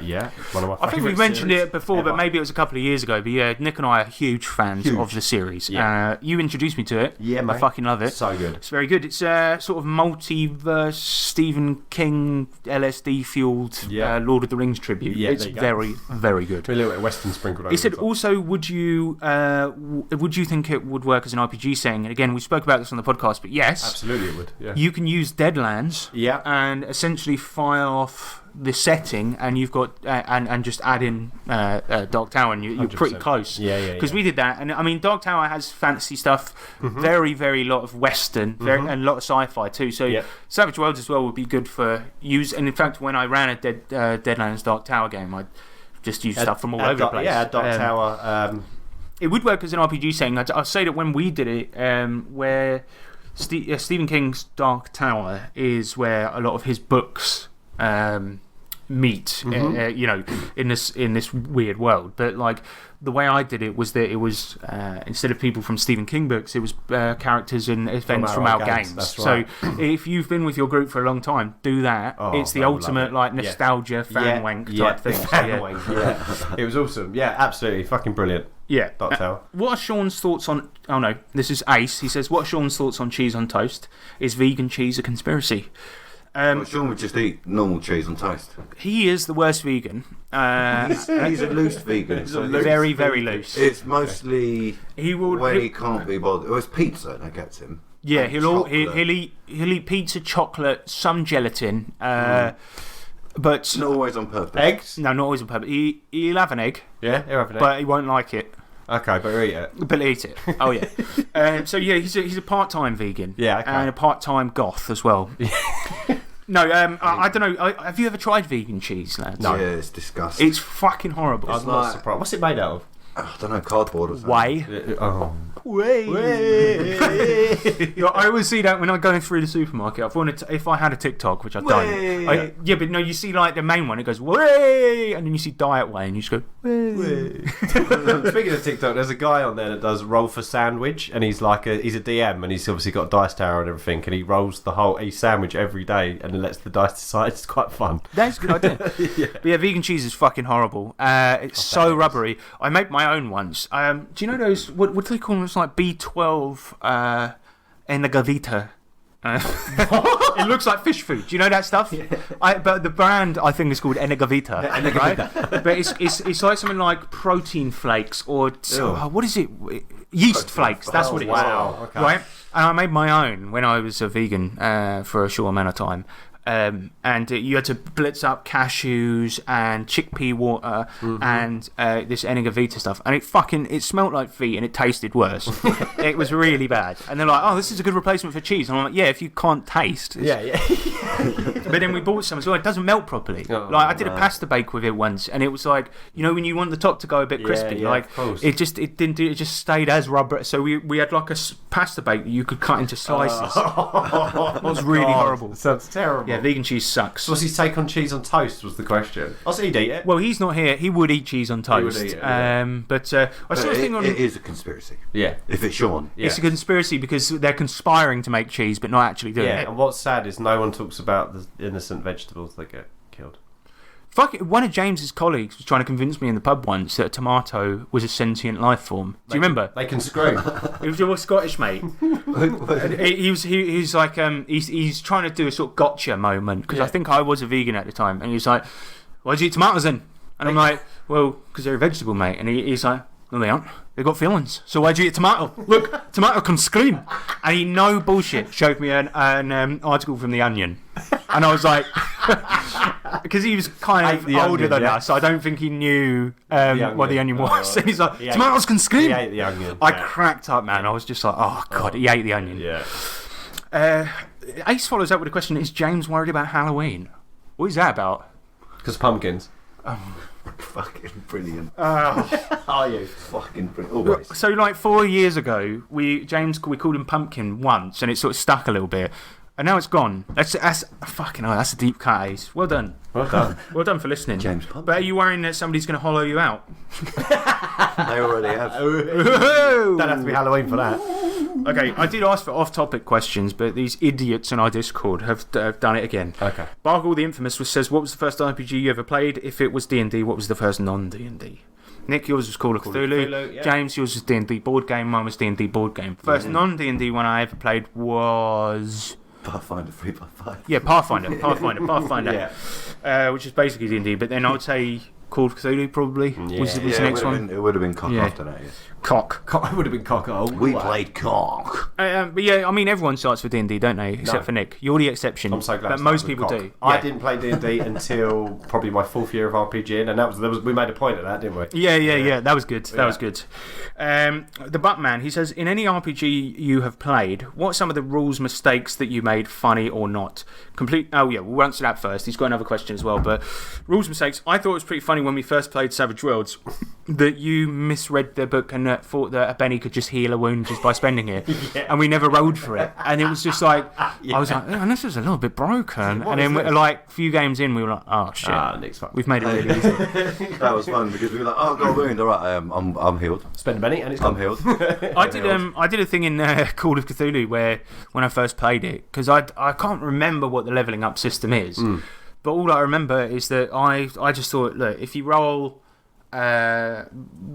Yeah, one of my I think we mentioned it before, but maybe it was a couple of years ago. But yeah, Nick and I are huge fans of the series. Yeah. You introduced me to it. Yeah, mate. I fucking love it. So good. It's very good. It's a sort of multiverse Stephen King LSD fueled Lord of the Rings tribute. Yeah, it's very, very good. A little bit of Western sprinkled over. He said also, would you think it would work as an RPG setting? And again, we spoke about this on the podcast, but yes, absolutely it would. Yeah. You can use Deadlands. Yeah. And essentially file off the setting, and you've got and just add in Dark Tower, and you're pretty close. Yeah. Because we did that, and I mean, Dark Tower has fantasy stuff, very, very lot of Western, and a lot of sci-fi too. So Savage Worlds as well would be good for use. And in fact, when I ran a Deadlands Dark Tower game, I just used stuff from all over the place. Yeah, Dark Tower. it would work as an RPG setting. I'll say that when we did it, where Stephen King's Dark Tower is where a lot of his books meet, you know, in this weird world. But like the way I did it was that it was instead of people from Stephen King books, it was characters and events from our games. That's right. So if you've been with your group for a long time, do that. It's the ultimate like nostalgia fan wank type thing. Yeah. It was awesome. Yeah, absolutely fucking brilliant. Yeah. Dark Tower. What are Sean's thoughts on... Oh, no. This is Ace. He says, what are Sean's thoughts on cheese on toast? Is vegan cheese a conspiracy? Well, Sean would just eat normal cheese on toast. He is the worst vegan. He's a loose vegan. So very, very loose. It's mostly when he can't be bothered. It was pizza that gets him. Yeah, he'll eat pizza, chocolate, some gelatin, but not always on purpose. Eggs? No, not always on purpose. He'll have an egg. Yeah, he'll have an egg. But he won't like it. Okay, but he'll eat it. But he'll eat it. Oh, yeah. So, yeah, he's a part-time vegan. Yeah, okay. And a part-time goth as well. No, I don't know. Have you ever tried vegan cheese, lads? No. Yeah, it's disgusting. It's fucking horrible. I'm not surprised. What's it made out of? I don't know, cardboard or something. Whey. Whey. I always see that when I'm going through the supermarket. If I had a TikTok, which I don't. Yeah, but no, you see like the main one, it goes whey, and then you see diet whey, and you just go whey. Speaking of TikTok, there's a guy on there that does roll for sandwich, and he's a DM, and he's obviously got a dice tower and everything, and he rolls the whole sandwich every day, and then lets the dice decide. It's quite fun. That's a good idea. But yeah, vegan cheese is fucking horrible. It's so rubbery. I make my own ones. Do you know those? What do they call them? It's like B12 Enagavita. It looks like fish food. Do you know that stuff? Yeah. But the brand I think is called Enagavita, right? But it's like something like protein flakes or what is it? Yeast flakes. That's what it is. Wow. Okay. Right? And I made my own when I was a vegan for a short amount of time. And you had to blitz up cashews and chickpea water and this Enagavita stuff, and it smelled like feet and it tasted worse. It was really bad. And they're like, "Oh, this is a good replacement for cheese." And I'm like, "Yeah, if you can't taste." Yeah. But then we bought some as well. It doesn't melt properly. Like I did a pasta bake with it once, and it was like, you know, when you want the top to go a bit crispy, like it didn't do. It just stayed as rubber. So we had like a pasta bake that you could cut into slices. It was really horrible. Sounds terrible. Yeah, vegan cheese sucks. So what's his take on cheese on toast was the question. I said he'd eat it. Well, he's not here. He would eat cheese on toast. He would eat it, but I saw a thing on... It is a conspiracy. Yeah. If it's Sean. Yeah. It's a conspiracy because they're conspiring to make cheese but not actually doing it. Yeah, and what's sad is no one talks about the innocent vegetables that get killed. Fuck it. One of James's colleagues was trying to convince me in the pub once that a tomato was a sentient life form. Do you remember? They can scream. It was your Scottish mate. He was like he's trying to do a sort of gotcha moment because I think I was a vegan at the time, and he's like, "Why'd you eat tomatoes then?" And I'm like, "Well, because they're a vegetable, mate." And he's like, "No, they aren't. They've got feelings. So why'd you eat a tomato? Look, tomato can scream." And he, no bullshit, showed me an article from The Onion. And I was like... Because he was kind of older than us, so I don't think he knew what The Onion was. And he's like, tomatoes can scream. He ate The Onion. I cracked up, man. I was just like, oh, God, he ate The Onion. Yeah. Ace follows up with a question. Is James worried about Halloween? What is that about? Because pumpkins. Fucking brilliant. Are you? Fucking brilliant. Always. So, like 4 years ago, we called him Pumpkin once, and it sort of stuck a little bit. And now it's gone. That's fucking hell, that's a deep cut, Ace. Well done. Well done. Well done for listening. James Pumpkin. But are you worrying that somebody's going to hollow you out? They already have. Don't have to be Halloween for that. Okay, I did ask for off-topic questions, but these idiots in our Discord have done it again. Okay. Bargle the Infamous says, what was the first RPG you ever played? If it was D&D, what was the first non-D&D? Nick, yours was Call of Cthulhu. Yeah. James, yours was D&D board game. Mine was D&D board game. First non-D&D one I ever played was... Pathfinder 3x5. Yeah, Pathfinder. Yeah. Which is basically D&D, but then I would say Call of Cthulhu probably was the next one. It would have been Cock after that, yes. Cock. It would have been Cock. Oh, we played Cock. But yeah, I mean, everyone starts with D&D, don't they? Except for Nick. You're the exception. I'm so glad. But most people do. I didn't play D&D until probably my 4th year of RPGing, and that was we made a point of that, didn't we? Yeah. That was good. That was good. The Buttman, he says, in any RPG you have played, what are some of the rules mistakes that you made, funny or not? Oh yeah, we'll answer that first. He's got another question as well. But rules mistakes, I thought it was pretty funny when we first played Savage Worlds that you misread the book and thought that Benny could just heal a wound just by spending it, and we never rolled for it. And it was just like, I was like, oh, this is a little bit broken. And then, like, a few games in, we were like, oh shit, we've made it really easy. That was fun because we were like, oh, I've got a wound. All right, I'm healed. Spend a Benny and it's gone. I'm healed. I did a thing in Call of Cthulhu where when I first played it, because I can't remember what the levelling up system is. But all I remember is that I just thought, look, if you roll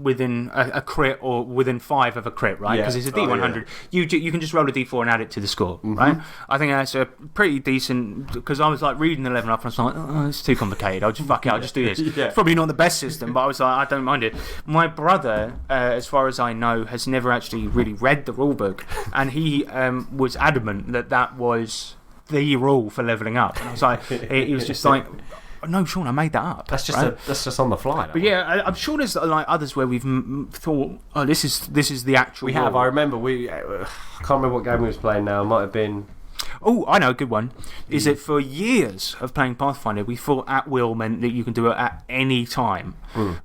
within a crit or within 5 of a crit, right? Because it's a D100. You can just roll a D4 and add it to the score, right? I think that's a pretty decent, because I was like reading the level up and I was like, oh, it's too complicated. I'll just do this. It's probably not the best system, but I was like, I don't mind it. My brother, as far as I know, has never actually really read the rulebook, and he was adamant that was the rule for leveling up. And I was like, he was just like, no, Sean, I made that up. That's just on the fly. But yeah, I'm sure there's like others where we've thought, oh, this is the actual. We rule. have. I remember I can't remember what game we was playing now. It might have been. Oh, I know a good one. Is that for years of playing Pathfinder, we thought at will meant that you can do it at any time,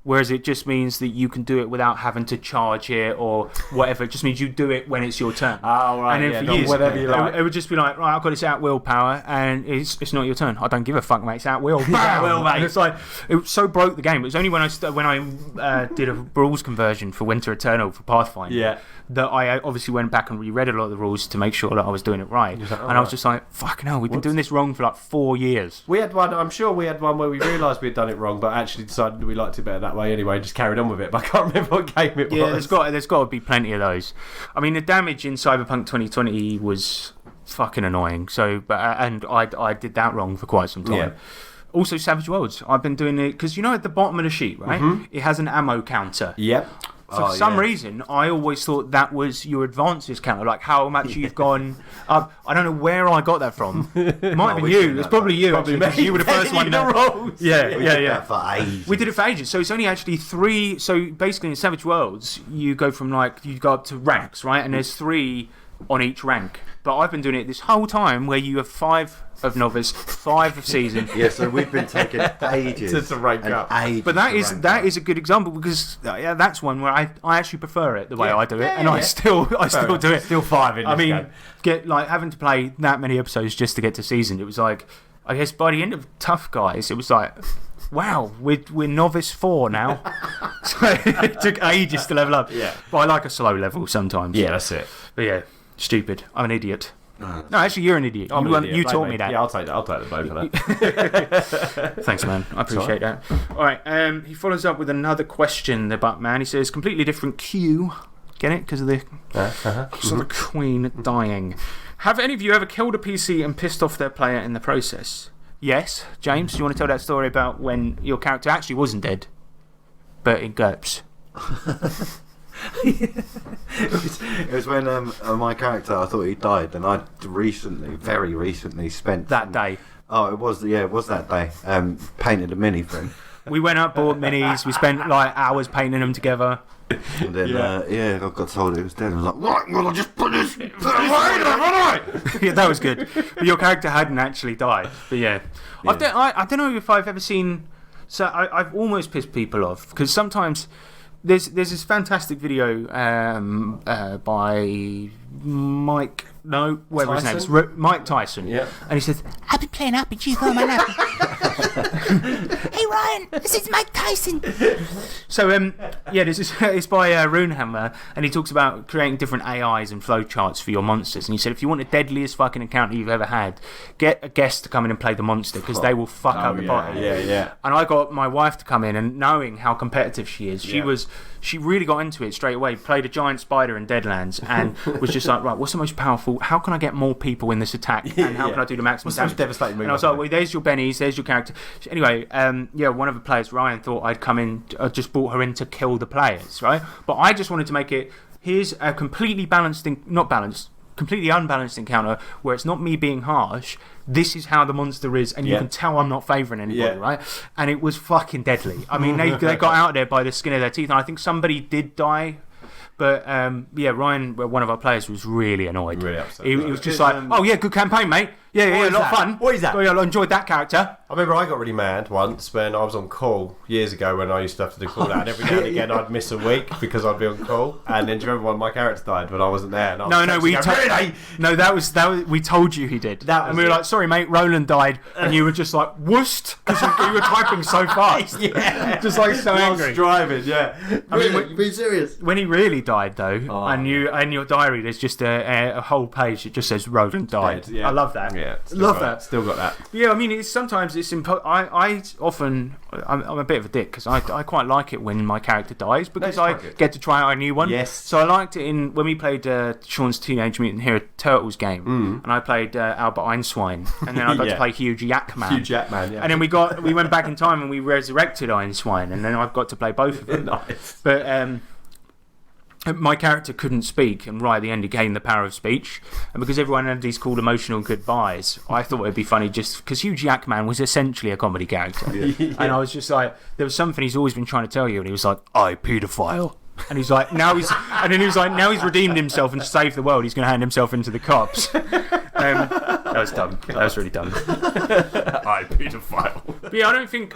whereas it just means that you can do it without having to charge it or whatever. It just means you do it when it's your turn. Oh, right. And then for years, whatever you like. It would just be like, right, I've got this at will power, and it's not your turn. I don't give a fuck, mate. It's at will. Bam! Will, mate. And it's like, it so broke the game. It was only when I did a rules conversion for Winter Eternal for Pathfinder that I obviously went back and reread a lot of the rules to make sure that I was doing it right. Like, and I was just like, fucking hell, we've been doing this wrong for like 4 years. We had one, I'm sure we had one where we realised we had done it wrong, but actually decided we liked it better that way anyway, just carried on with it. But I can't remember what game it was. Yeah, there's got to be plenty of those. I mean, the damage in Cyberpunk 2020 was fucking annoying. So, and I did that wrong for quite some time. Yeah. Also, Savage Worlds. I've been doing it because at the bottom of the sheet, right? It has an ammo counter. Yep. For some reason, I always thought that was your advances counter, like how much you've gone up. I don't know where I got that from. It might have been you. It's probably you. Probably actually, you were the first one. We did it for ages. So it's only actually 3. So basically, in Savage Worlds, you go from you go up to ranks, right? And there's 3 on each rank. But I've been doing it this whole time where you have 5 of novice, 5 of season. Yeah, so we've been taking ages to rank up. But that is a good example because that's one where I actually prefer it the way I do it, and I still do it. Still 5 in this game. Having to play that many episodes just to get to season. It was like, I guess by the end of Tough Guys, it was like, wow, we're novice 4 now. So it took ages to level up. Yeah. But I like a slow level sometimes. Yeah, that's it. But yeah, stupid. I'm an idiot. No, actually, you're an idiot. You taught me that. Yeah, I'll take the blame for that. Thanks, man. I appreciate that. All right. He follows up with another question, the Buttman. He says, completely different cue. Get it? Because of the Queen dying. Have any of you ever killed a PC and pissed off their player in the process? Yes. James, do you want to tell that story about when your character actually wasn't dead, but it GURPS? It was when my character, I thought he died, and I'd very recently spent that day. Oh, it was that day. Painted a mini for him. We went up, bought minis. We spent hours painting them together. And then I got told it was dead. I was like, right, well, I'll just put this. Yeah, that was good. But your character hadn't actually died. But yeah. I don't know if I've ever seen. So I've almost pissed people off because sometimes. There's this fantastic video by Mike. No, whatever his name is, Mike Tyson. Yeah. And he says, I've been playing RPG for my life. Hey Ryan, this is Mike Tyson. So this is it's by Runehammer, and he talks about creating different AIs and flowcharts for your monsters. And he said, if you want the deadliest fucking encounter you've ever had, get a guest to come in and play the monster because they will fuck up the bottom. Yeah. And I got my wife to come in, and knowing how competitive she is, she really got into it straight away. Played a giant spider in Deadlands, and was just like, right, what's the most powerful? How can I get more people in this attack? And how can I do the maximum damage? Most devastating move. And I was like, well, there's your bennies, there's your character. Anyway, one of the players, Ryan, thought I'd come in, just brought her in to kill the players, right? But I just wanted to make it, here's a completely completely unbalanced encounter where it's not me being harsh. This is how the monster is, and you can tell I'm not favouring anybody, right? And it was fucking deadly. I mean, they got out there by the skin of their teeth, and I think somebody did die. But Ryan, one of our players, was really annoyed. Really upset. He was just like, "Oh yeah, good campaign, mate. Yeah, a lot of fun. What is that? Oh, yeah, I enjoyed that character." I remember I got really mad once when I was on call years ago when I used to have to do call out, and every now and again I'd miss a week because I'd be on call. And then do you remember when my character died when I wasn't there? And I was we told you he did. And we were like, sorry mate, Roland died, and you were just like whoosed because you were typing so fast. Yeah, just like so angry. Driving, yeah. I mean, Really? Be serious. When he really died though, and you in your diary, there's just a whole page that just says Roland died. Yeah. I love that. Yeah, love that. Still got that. Yeah, I mean, sometimes it's I'm a bit of a dick because I quite like it when my character dies because I get to try out a new one. Yes. So I liked it when we played Sean's Teenage Mutant Hero Turtles game, and I played Albert Einstein, and then I got to play Hugh Jackman. Hugh Jackman, yeah. And then we went back in time and we resurrected Einstein, and then I've got to play both of them. Nice. But my character couldn't speak, and right at the end he gained the power of speech. And because everyone had these cool emotional goodbyes, I thought it'd be funny just because Hugh Jackman was essentially a comedy character. And I was just like, there was something he's always been trying to tell you, and he was like, I paedophile. And he's like, now he's redeemed himself and saved the world. He's going to hand himself into the cops. That was dumb. That was really dumb. I paedophile. But yeah, I don't think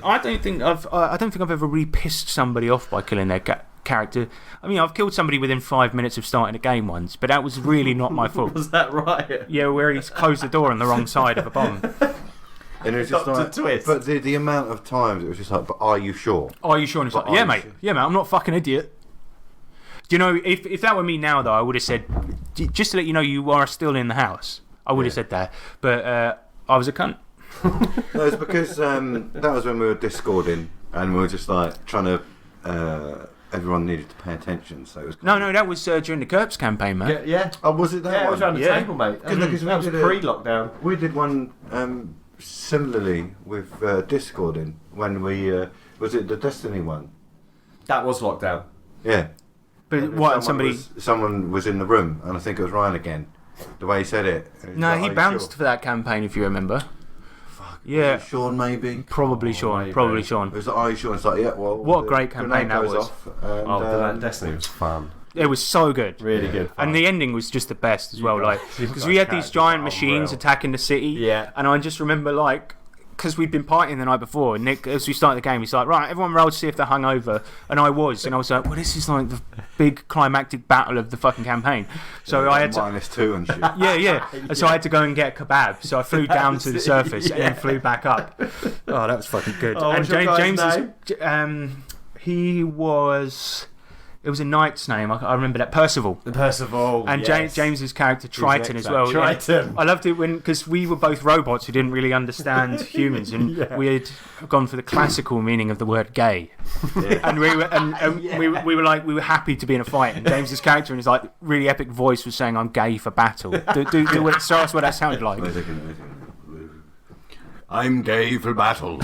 I've ever really pissed somebody off by killing their character. I mean, I've killed somebody within 5 minutes of starting a game once, but that was really not my fault. Was that right? Yeah, where he's closed the door on the wrong side of a bomb. And it was just like, twist. But the amount of times it was just like, but are you sure? Are you sure? And it's like, yeah, mate. Yeah, mate. I'm not a fucking idiot. Do you know, if that were me now, though, I would have said, just to let you know, you are still in the house. I would have said that. But I was a cunt. No, it's because that was when we were Discording and we were just like trying to. Everyone needed to pay attention, so it was. No, that was during the GURPS campaign, mate. Yeah. Oh, was it that one? Yeah, it was around the table, mate. Because that was pre-lockdown. We did one similarly with Discording when we was it the Destiny one? That was lockdown. Yeah. But what? Someone was in the room, and I think it was Ryan again. The way he said it. No, he bounced for that campaign, if you remember. Yeah, Sean maybe. Probably Sean. Probably Sean. It was like, are you sure? It's like, yeah. Well, what a great campaign that was. Off and, Destiny was fun. It was so good, really good fun. And the ending was just the best as well. Like because we had these giant machines attacking the city. Yeah, and I just remember like. Because we'd been partying the night before, and Nick, as we started the game, he's like, right, everyone roll to see if they're hungover. And I was like, well, this is like the big climactic battle of the fucking campaign. So I had to. -2 and shit. Yeah. And so I had to go and get a kebab. So I flew down to the surface and then flew back up. Oh, that was fucking good. Oh, and James he was. It was a knight's name. I remember that. Percival. And yes. James's character Triton as well. Triton. I loved it because we were both robots who didn't really understand humans, and we had gone for the classical meaning of the word gay. Yeah. And we were happy to be in a fight. And James's character in his like really epic voice was saying, "I'm gay for battle." Show us what that sounded like. I'm gay for battle.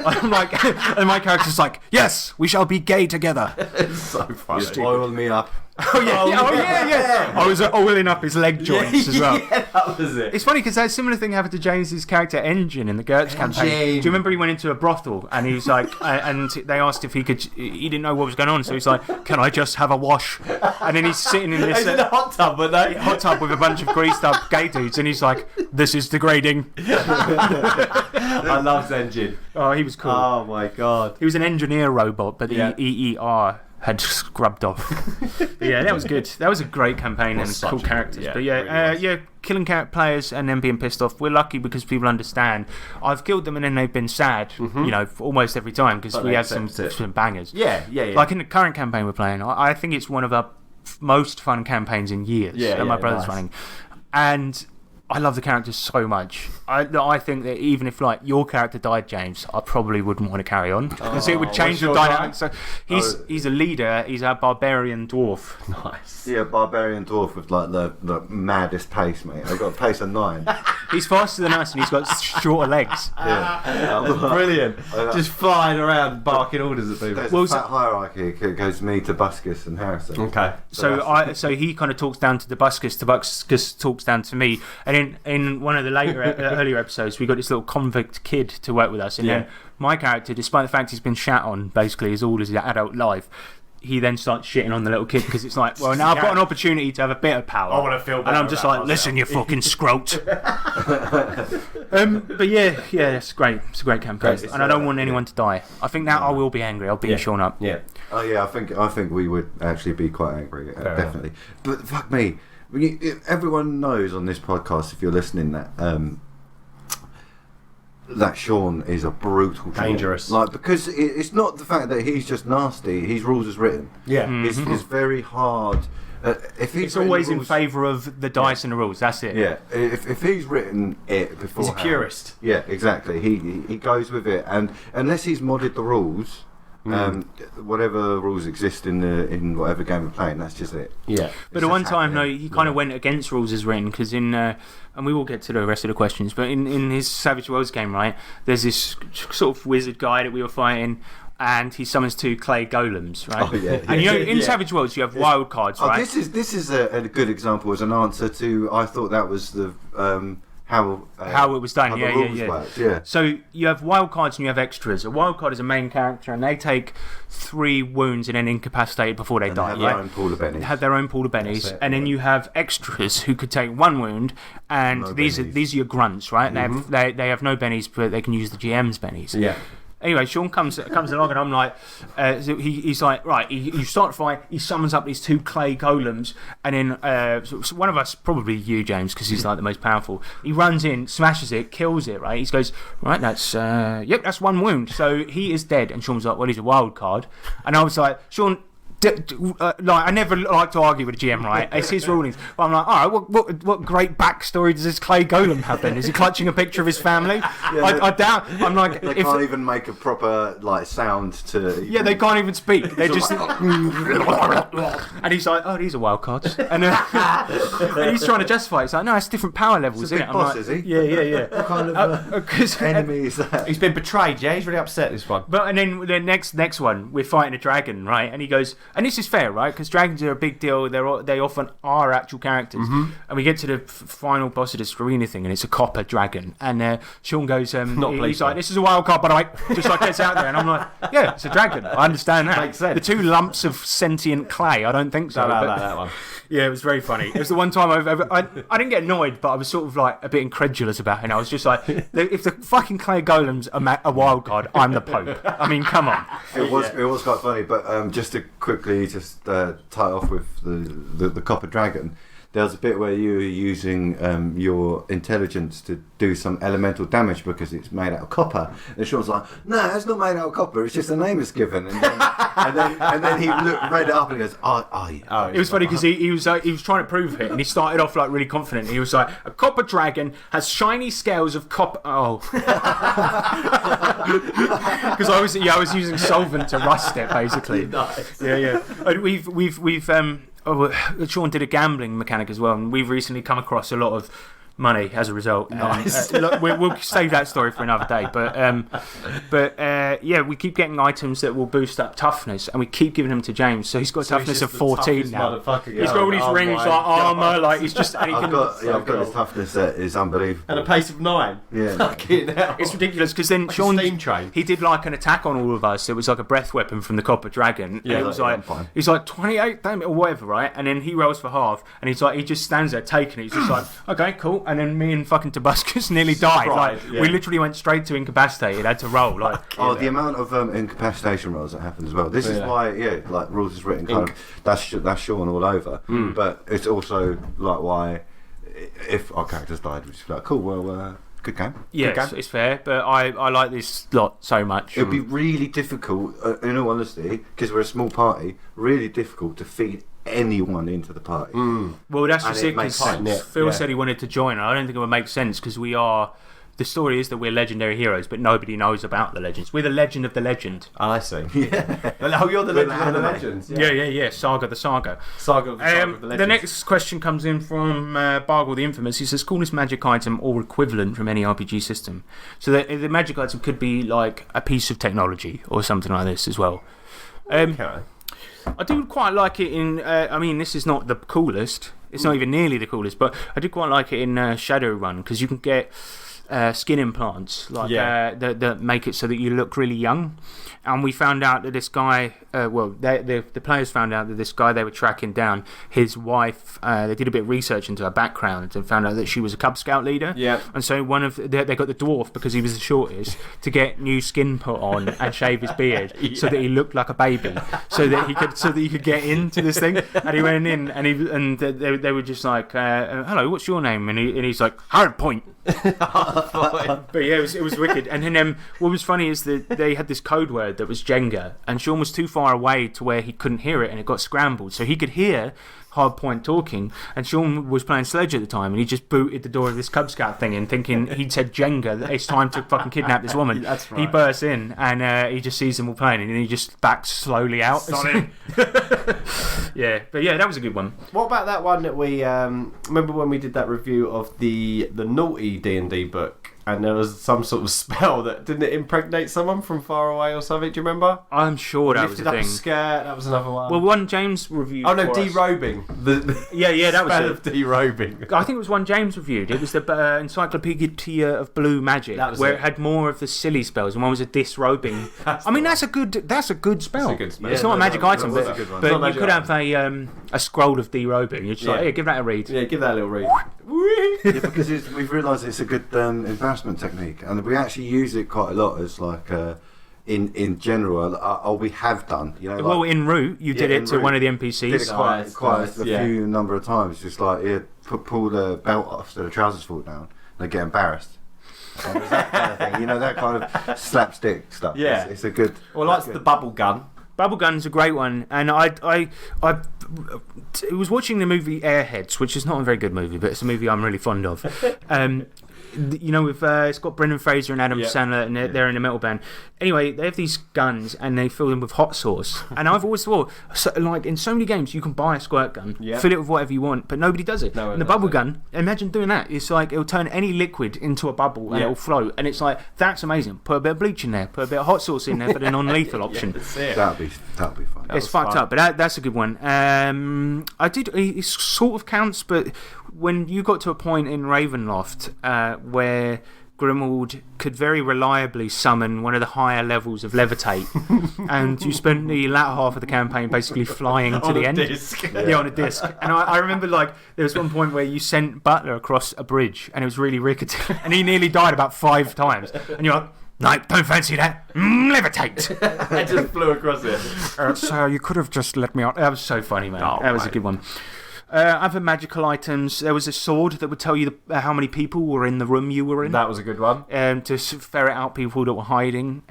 I'm like, and my character's like, yes, we shall be gay together. It's so funny. You oil me up. Oh yeah. I was oiling up his leg joints as well. Yeah, that was it. It's funny because that similar thing happened to James's character Engine in the GURPS campaign. Do you remember he went into a brothel and he was like, and they asked if he could. He didn't know what was going on, so he's like, "Can I just have a wash?" And then he's sitting in this in a hot tub, hot tub with a bunch of greased up gay dudes, and he's like, "This is degrading." I love Engine. Oh, he was cool. Oh my god, he was an engineer robot, but the EER had scrubbed off. Yeah, that was good. That was a great campaign and cool characters. But killing players and then being pissed off. We're lucky because people understand. I've killed them and then they've been sad. You know, almost every time because we have some bangers. Yeah. Like in the current campaign we're playing, I think it's one of our most fun campaigns in years that my brother's running, and I love the characters so much. I think that even if like your character died, James, I probably wouldn't want to carry on because it would change the dynamic. So he's a leader. He's a barbarian dwarf. Nice. Yeah, barbarian dwarf with like the maddest pace, mate. I've got a pace of 9. He's faster than us and he's got shorter legs. That's brilliant. Just flying around barking orders at people. There's a fat hierarchy. It goes me to Buscus and Harrison. Okay. So he kind of talks down to Buscus talks down to me, and in one of the earlier episodes we got this little convict kid to work with us, and then my character, despite the fact he's been shat on basically his all his adult life, he then starts shitting on the little kid because it's like, well, now I've got an opportunity to have a bit of power. I want to feel better. And I'm just like, listen, you fucking scrote. But yeah, it's great. It's a great campaign, and I don't want anyone to die. I think that I will be angry. I'll beat Sean up. Yeah. Oh yeah, I think we would actually be quite angry, definitely. But fuck me, everyone knows on this podcast, if you're listening, that Sean is a brutal, dangerous. Like, because it's not the fact that he's just nasty. His rules is written. Yeah, it's very hard. If he's it's always in favour of the dice and the rules. That's it. Yeah, if he's written it before, he's a purist. Yeah, exactly. He goes with it, and unless he's modded the rules. Whatever rules exist in whatever game we're playing, that's just it. Yeah. But at one time, he kind of went against rules as written, because and we will get to the rest of the questions, but in his Savage Worlds game, right, there's this sort of wizard guy that we were fighting, and he summons 2 clay golems, right? Oh, yeah. And in Savage Worlds, you have wild cards, right? This is a good example as an answer to. I thought that was the how it was done. Yeah. So you have wild cards and you have extras. A wild card is a main character, and they take 3 wounds and then incapacitated before they die. Have their own pool of bennies. Have their own pool of bennies, and then you have extras who could take 1 wound, and these are your grunts, right? They have no bennies, but they can use the GM's bennies. Yeah. Anyway, Sean comes along, and I'm like, he's like, right, you start the fight, he summons up these 2 clay golems, and then so one of us, probably you, James, because he's like the most powerful, he runs in, smashes it, kills it, right? He goes, right, that's 1 wound. So he is dead, and Sean's like, well, he's a wild card. And I was like, Sean, I never like to argue with a GM, right? It's his rulings. But I'm like, all right, what great backstory does this clay golem have then? Is he clutching a picture of his family? I doubt. I'm like, they can't even make a proper sound to. Yeah, they can't even speak. They just. And he's like, oh, these are wild cards, and he's trying to justify it. It's like, no, it's different power levels, isn't it? I'm boss, like, is he? Yeah. What kind of enemy is that? He's been betrayed. Yeah, he's really upset. This one. But and then the next one, we're fighting a dragon, right? And he goes. And this is fair, right? Because dragons are a big deal. They often are actual characters. And we get to the final boss of this arena thing, and it's a copper dragon. And Sean goes, he's like, this is a wild card, by the way. Just like gets out there, and I'm like, yeah, it's a dragon. I understand that. Makes sense. The 2 lumps of sentient clay, I don't think so. No, like that one. Yeah, it was very funny. It was the one time I didn't get annoyed, but I was sort of like a bit incredulous about it. And I was just like, if the fucking clay golems are a wild card, I'm the Pope. I mean, come on. It was quite funny, but just to quickly tie off with the copper dragon. There was a bit where you were using your intelligence to do some elemental damage because it's made out of copper. And Sean's like, no, it's not made out of copper. It's just a name is given. And then he read it up and he goes, oh yeah. It was funny because he was trying to prove it, and he started off like really confident. He was like, a copper dragon has shiny scales of copper. Oh, because I was using solvent to rust it basically. Nice. Yeah. We've Sean did a gambling mechanic as well, and we've recently come across a lot of money as a result. Nice. We'll save that story for another day. But we keep getting items that will boost up toughness, and we keep giving them to James. So he's got toughness of 14 now. He's got all these rings like armour, like he's just. And I've got this toughness that is unbelievable. And a pace of 9. Yeah, fucking hell. It's ridiculous because then Sean he did like an attack on all of us. It was like a breath weapon from the copper dragon. Yeah, and it was he's like 28 damage or whatever, right? And then he rolls for half, and he just stands there taking it. He's just like, okay, cool. And then me and fucking Tobuscus nearly died. We literally went straight to incapacitated. Had to roll. The amount of incapacitation rolls that happened as well. This is why, rules is written. Kind of, that's Sean all over. But it's also like why if our characters died, we'd just be like, cool. Well, good game. Yeah, it's fair. But I like this lot so much. It'd be really difficult, in all honesty, because we're a small party. Really difficult to feed anyone into the party. Well, that's just it. Because Phil said he wanted to join. I don't think it would make sense because we are. The story is that we're legendary heroes, but nobody knows about the legends. We're the legend of the legend. Oh, I see. Yeah. Oh, you're the legend of the legends. Yeah. Saga the saga. Saga of the legends. The next question comes in from Bargle the Infamous. He says, coolest magic item or equivalent from any RPG system. So the magic item could be like a piece of technology or something like this as well. Okay. I do quite like it in. This is not the coolest. It's not even nearly the coolest, but I do quite like it in Shadowrun because you can get skin implants, like that make it so that you look really young. And we found out that this guy, the players found out that this guy they were tracking down, his wife, they did a bit of research into her background and found out that she was a Cub Scout leader. Yeah. And so they got the dwarf, because he was the shortest, to get new skin put on and shave his beard so that he looked like a baby, so that he could get into this thing. And he went in, and they were just like, "Hello, what's your name?" And he's like, "Hard Point." But yeah, it was wicked. And then what was funny is that they had this code word that was Jenga, and Sean was too far away to where he couldn't hear it, and it got scrambled, so he could hear Hardpoint talking, and Sean was playing Sledge at the time, and he just booted the door of this Cub Scout thing in, thinking he'd said Jenga, that it's time to fucking kidnap this woman. That's right. He bursts in, and he just sees them all playing, and then he just backs slowly out. Yeah, but yeah, that was a good one. What about that one that we remember when we did that review of the naughty D&D book, and there was some sort of spell that didn't it impregnate someone from far away or something? Do you remember? I'm sure that was a Lifted up thing. a skirt. That was another one. Well, one James reviewed. Oh no, for us. derobing. Yeah, that was spell it. of derobing. I think it was one James reviewed. It was the Encyclopedia of Blue Magic, where it had more of the silly spells, and one was a disrobing. I mean, that's a good spell. That's a good spell. It's not a magic item, That's a good one. but It's not you could have a scroll of derobing. You're just like, hey, give that a read. Yeah, give that a little read. Yeah, because we've realised it's a good embarrassment technique, and we actually use it quite a lot as like in general. We have done, you know. Like, well, in Route, you did it to one of the NPCs. Did it quite a few number of times. Just like pull the belt off so the trousers fall down, and they get embarrassed. So it's that kind of thing, you know, that kind of slapstick stuff. Yeah, it's a good. Well, like the bubble gun. Bubble Gun's a great one, and I was watching the movie Airheads, which is not a very good movie, but it's a movie I'm really fond of. You know, it's got Brendan Fraser and Adam Sandler, and they're in a metal band. Anyway, they have these guns, and they fill them with hot sauce. And I've always thought, like in so many games, you can buy a squirt gun, fill it with whatever you want, but nobody does it. And the bubble gun, imagine doing that. It's like it'll turn any liquid into a bubble, and it'll float. And it's like, that's amazing. Put a bit of bleach in there, put a bit of hot sauce in there for the non-lethal option. That'd be fun. It's fucked up, but that's a good one. It sort of counts, but when you got to a point in Ravenloft where Grimwald could very reliably summon one of the higher levels of levitate, and you spent the latter half of the campaign basically flying to the end. Yeah, on a disc. And I remember, like, there was one point where you sent Butler across a bridge, and it was really rickety, and he nearly died about 5 times. And you're like, no, don't fancy that. Levitate. I just flew across it. So you could have just let me out. That was so funny, man. That was a good one. Other magical items. There was a sword that would tell you how many people were in the room you were in. That was a good one. To ferret out people that were hiding.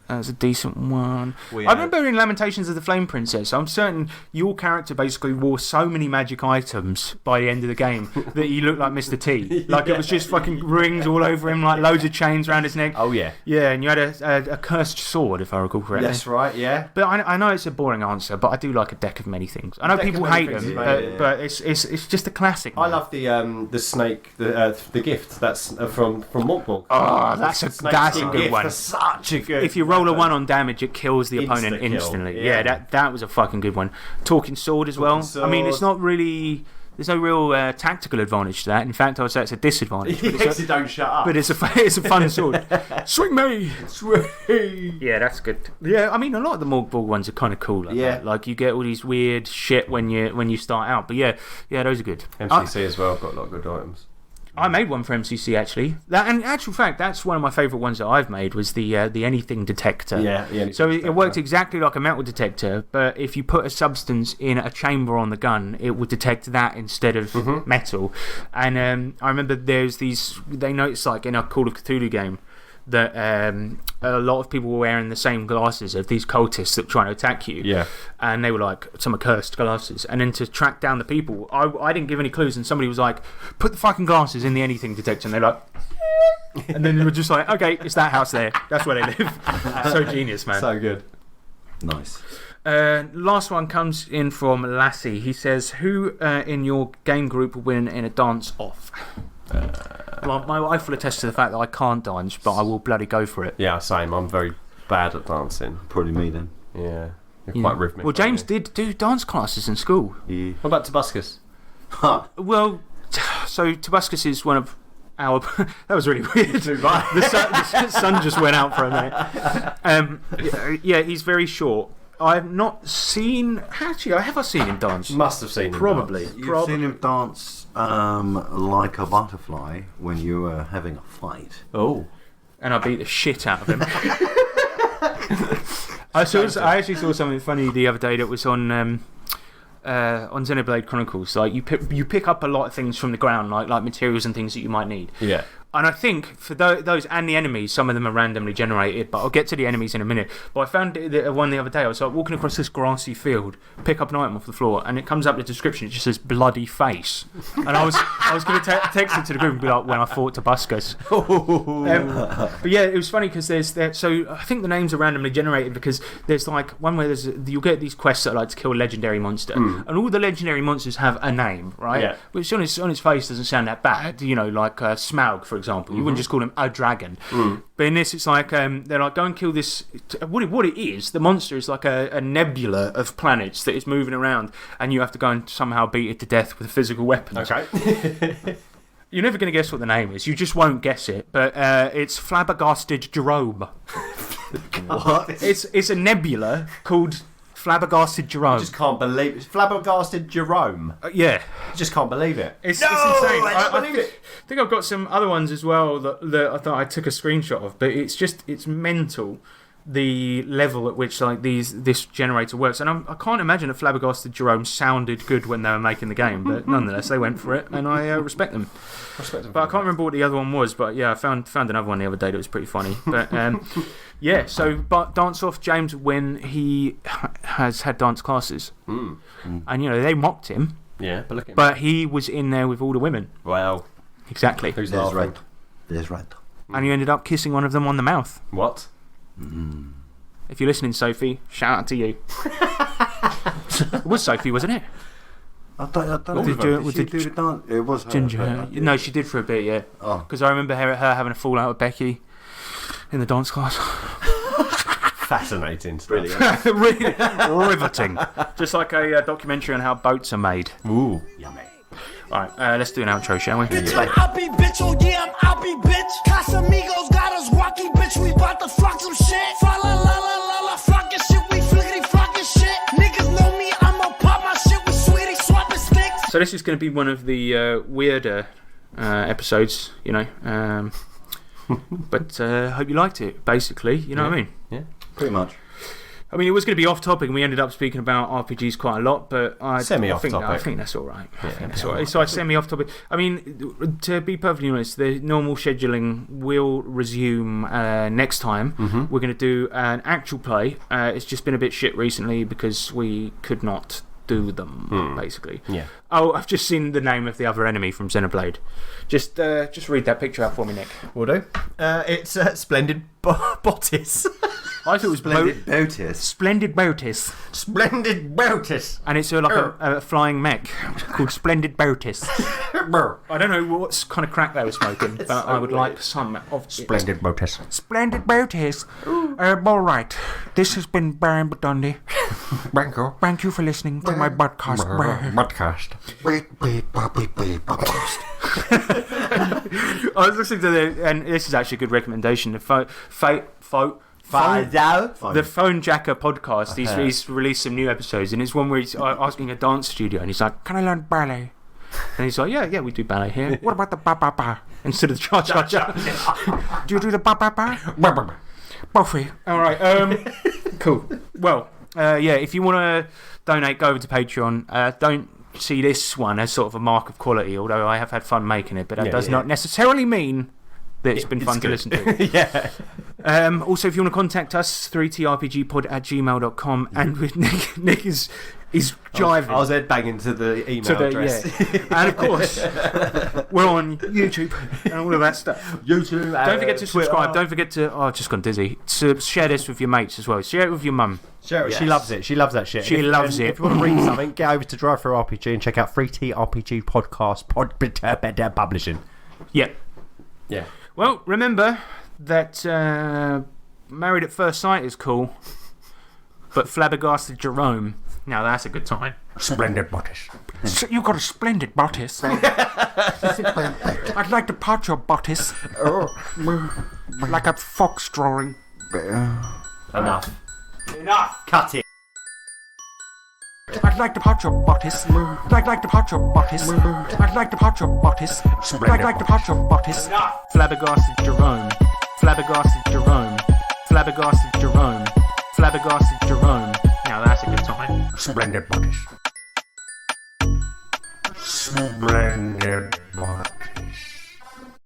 That was a decent one. I remember in Lamentations of the Flame Princess, I'm certain your character basically wore so many magic items by the end of the game that he looked like Mr. T. Like it was just fucking rings all over him, like loads of chains around his neck. Oh, yeah. Yeah, and you had a cursed sword, if I recall correctly. That's right, yeah. But I know it's a boring answer, but I do like a deck of many things. I know people hate them, but it's just a classic. Man. I love the snake, the gift. That's from Monkborg. Oh, that's a good one. That's such a good. If you roll a 1 on damage, it kills the opponent instantly. Yeah, that was a fucking good one. Talking sword as well. I mean, it's not really. There's no real tactical advantage to that. In fact, I would say it's a disadvantage. But don't shut up. But it's a fun sword. Swing me! Swing! Yeah, that's good. Yeah, I mean, a lot of the Morgborg ones are kind of cool. Like that. Like, you get all these weird shit when you start out. But yeah, those are good. MCC as well, got a lot of good items. I made one for MCC actually. And in actual fact, that's one of my favourite ones that I've made was the anything detector. Yeah, the anything so detector. It worked exactly like a metal detector, but if you put a substance in a chamber on the gun, it would detect that instead of metal. And I remember there's these. They noticed like in a Call of Cthulhu game that a lot of people were wearing the same glasses of these cultists that were trying to attack you. Yeah. And they were like some accursed glasses. And then to track down the people, I didn't give any clues, and somebody was like, put the fucking glasses in the anything detector. And they're like, and then they were just like, okay, it's that house there. That's where they live. So genius, man. So good. Nice. Last one comes in from Lassie. He says, who in your game group will win in a dance off? Well, my wife will attest to the fact that I can't dance, but I will bloody go for it. Yeah, same. I'm very bad at dancing. Probably me then. Yeah. You're quite rhythmic. Well, James did do dance classes in school. Yeah. What about Tobuscus? Well, so Tobuscus is one of that was really weird. The sun just went out for a minute. Yeah, he's very short. I've not seen. Actually, have I seen him dance? Must have seen him. Probably. Dance. You've seen him dance like a butterfly when you were having a fight. Oh. And I beat the shit out of him. I actually saw something funny the other day that was on Xenoblade Chronicles. Like you pick up a lot of things from the ground, like materials and things that you might need. Yeah. And I think for those and the enemies, some of them are randomly generated, but I'll get to the enemies in a minute. But I found one the other day. I was like walking across this grassy field, pick up an item off the floor, and it comes up in the description. It just says bloody face, and I was going to text it to the group and be like, when I fought Tobuscus. But yeah, it was funny because so I think the names are randomly generated because there's like one where you'll get these quests that are like to kill a legendary monster, and all the legendary monsters have a name, right? Yeah. Which on its face doesn't sound that bad, like Smaug, for example. You wouldn't just call him a dragon. But in this, it's like they're like, go and kill this. What it is, the monster is like a nebula of planets that is moving around, and you have to go and somehow beat it to death with physical weapons. Okay. You're never going to guess what the name is. You just won't guess it. But it's Flabbergasted Jerome. What? It's a nebula called Flabbergasted Jerome. I just can't believe it. Flabbergasted Jerome. Yeah. I just can't believe it. It's insane. I can't believe it. I think I've got some other ones as well that I thought I took a screenshot of, but it's mental the level at which this generator works. And I can't imagine that Flabbergasted Jerome sounded good when they were making the game, but nonetheless they went for it, and I respect them. But I can't remember what the other one was, but yeah, I found another one the other day that was pretty funny. But yeah, but Dance Off James, when he has had dance classes, and they mocked him. Yeah, but he was in there with all the women. Well, exactly. Who's There's laughing? right. And you ended up kissing one of them on the mouth. What? If you're listening, Sophie, shout out to you. It was Sophie, wasn't it? I don't know. Did she do the dance? It was her. Ginger. No, she did for a bit, yeah. Because I remember her having a fallout with Becky in the dance class. Fascinating stuff. Brilliant. Really riveting. Just like a documentary on how boats are made. Ooh, yummy. Alright, let's do an outro, shall we? Bitch, I'll be bitch, oh yeah, I'll be bitch. Casamigos got us rocky, bitch, we bout to flock some shit. Fa la la la la la, flockin' shit, we flickety flockin' shit. Niggas know me, I'ma pop my shit with sweetie swapping sticks. So this is going to be one of the weirder episodes, but I hope you liked it, basically, you know what I mean? Yeah, pretty much. I mean, it was going to be off topic, and we ended up speaking about RPGs quite a lot, but I think that's all right. I think that's all right. So I semi-off topic. I mean, to be perfectly honest, the normal scheduling will resume next time. We're going to do an actual play. It's just been a bit shit recently because we could not do them, basically. Yeah. Oh, I've just seen the name of the other enemy from Xenoblade. Just read that picture out for me, Nick. Will do. It's Splendid Bottis. I thought it was Splendid Botis. Splendid Botis. Splendid Botis. And it's like a flying mech called Splendid Botis. I don't know what kind of crack they were smoking, but I would like some of Splendid Botis. Splendid Botis. All right. This has been Brian Batundi. Thank you for listening to my podcast. I was listening to and this is actually a good recommendation. The Phone Jacker podcast. He's released some new episodes, and it's one where he's asking a dance studio, and he's like, "Can I learn ballet?" And he's like, "Yeah, we do ballet here. What about the ba ba ba instead of the cha cha cha? Do you do the ba ba ba? Buffy. All right. Cool. Well, yeah. If you want to donate, go over to Patreon. Don't see this one as sort of a mark of quality, although I have had fun making it, but that does not necessarily mean that it's been fun to listen to. Yeah. Also, if you want to contact us, 3trpgpod@gmail.com, and with Nick is jiving. I was headbanging to the email address. Yeah. And of course, we're on YouTube and all of that stuff. YouTube. Don't forget to subscribe. Don't forget to. Oh, I've just gone dizzy. Share this with your mates as well. Share it with your mum. Share it. Yes. She loves it. She loves that shit. She loves it. If you want to read something, get over to Drive Through RPG and check out 3TRPG Podcast Publishing. Yeah. Yeah. Well, remember that Married at First Sight is cool, but Flabbergasted Jerome Now that's a good time. Splendid bodice. You got a splendid bodice. I'd like to part your bodice. Like a fox drawing. Enough. Cut it. I'd like to part your bodice. I'd like to part your bodice. I'd like to part your bodice. I'd like to part your bodice. Flabbergasted Jerome. Flabbergasted Jerome. Flabbergasted Jerome. Flabbergasted Jerome. Now that's a good time. Splendid bodice. Splendid bodice.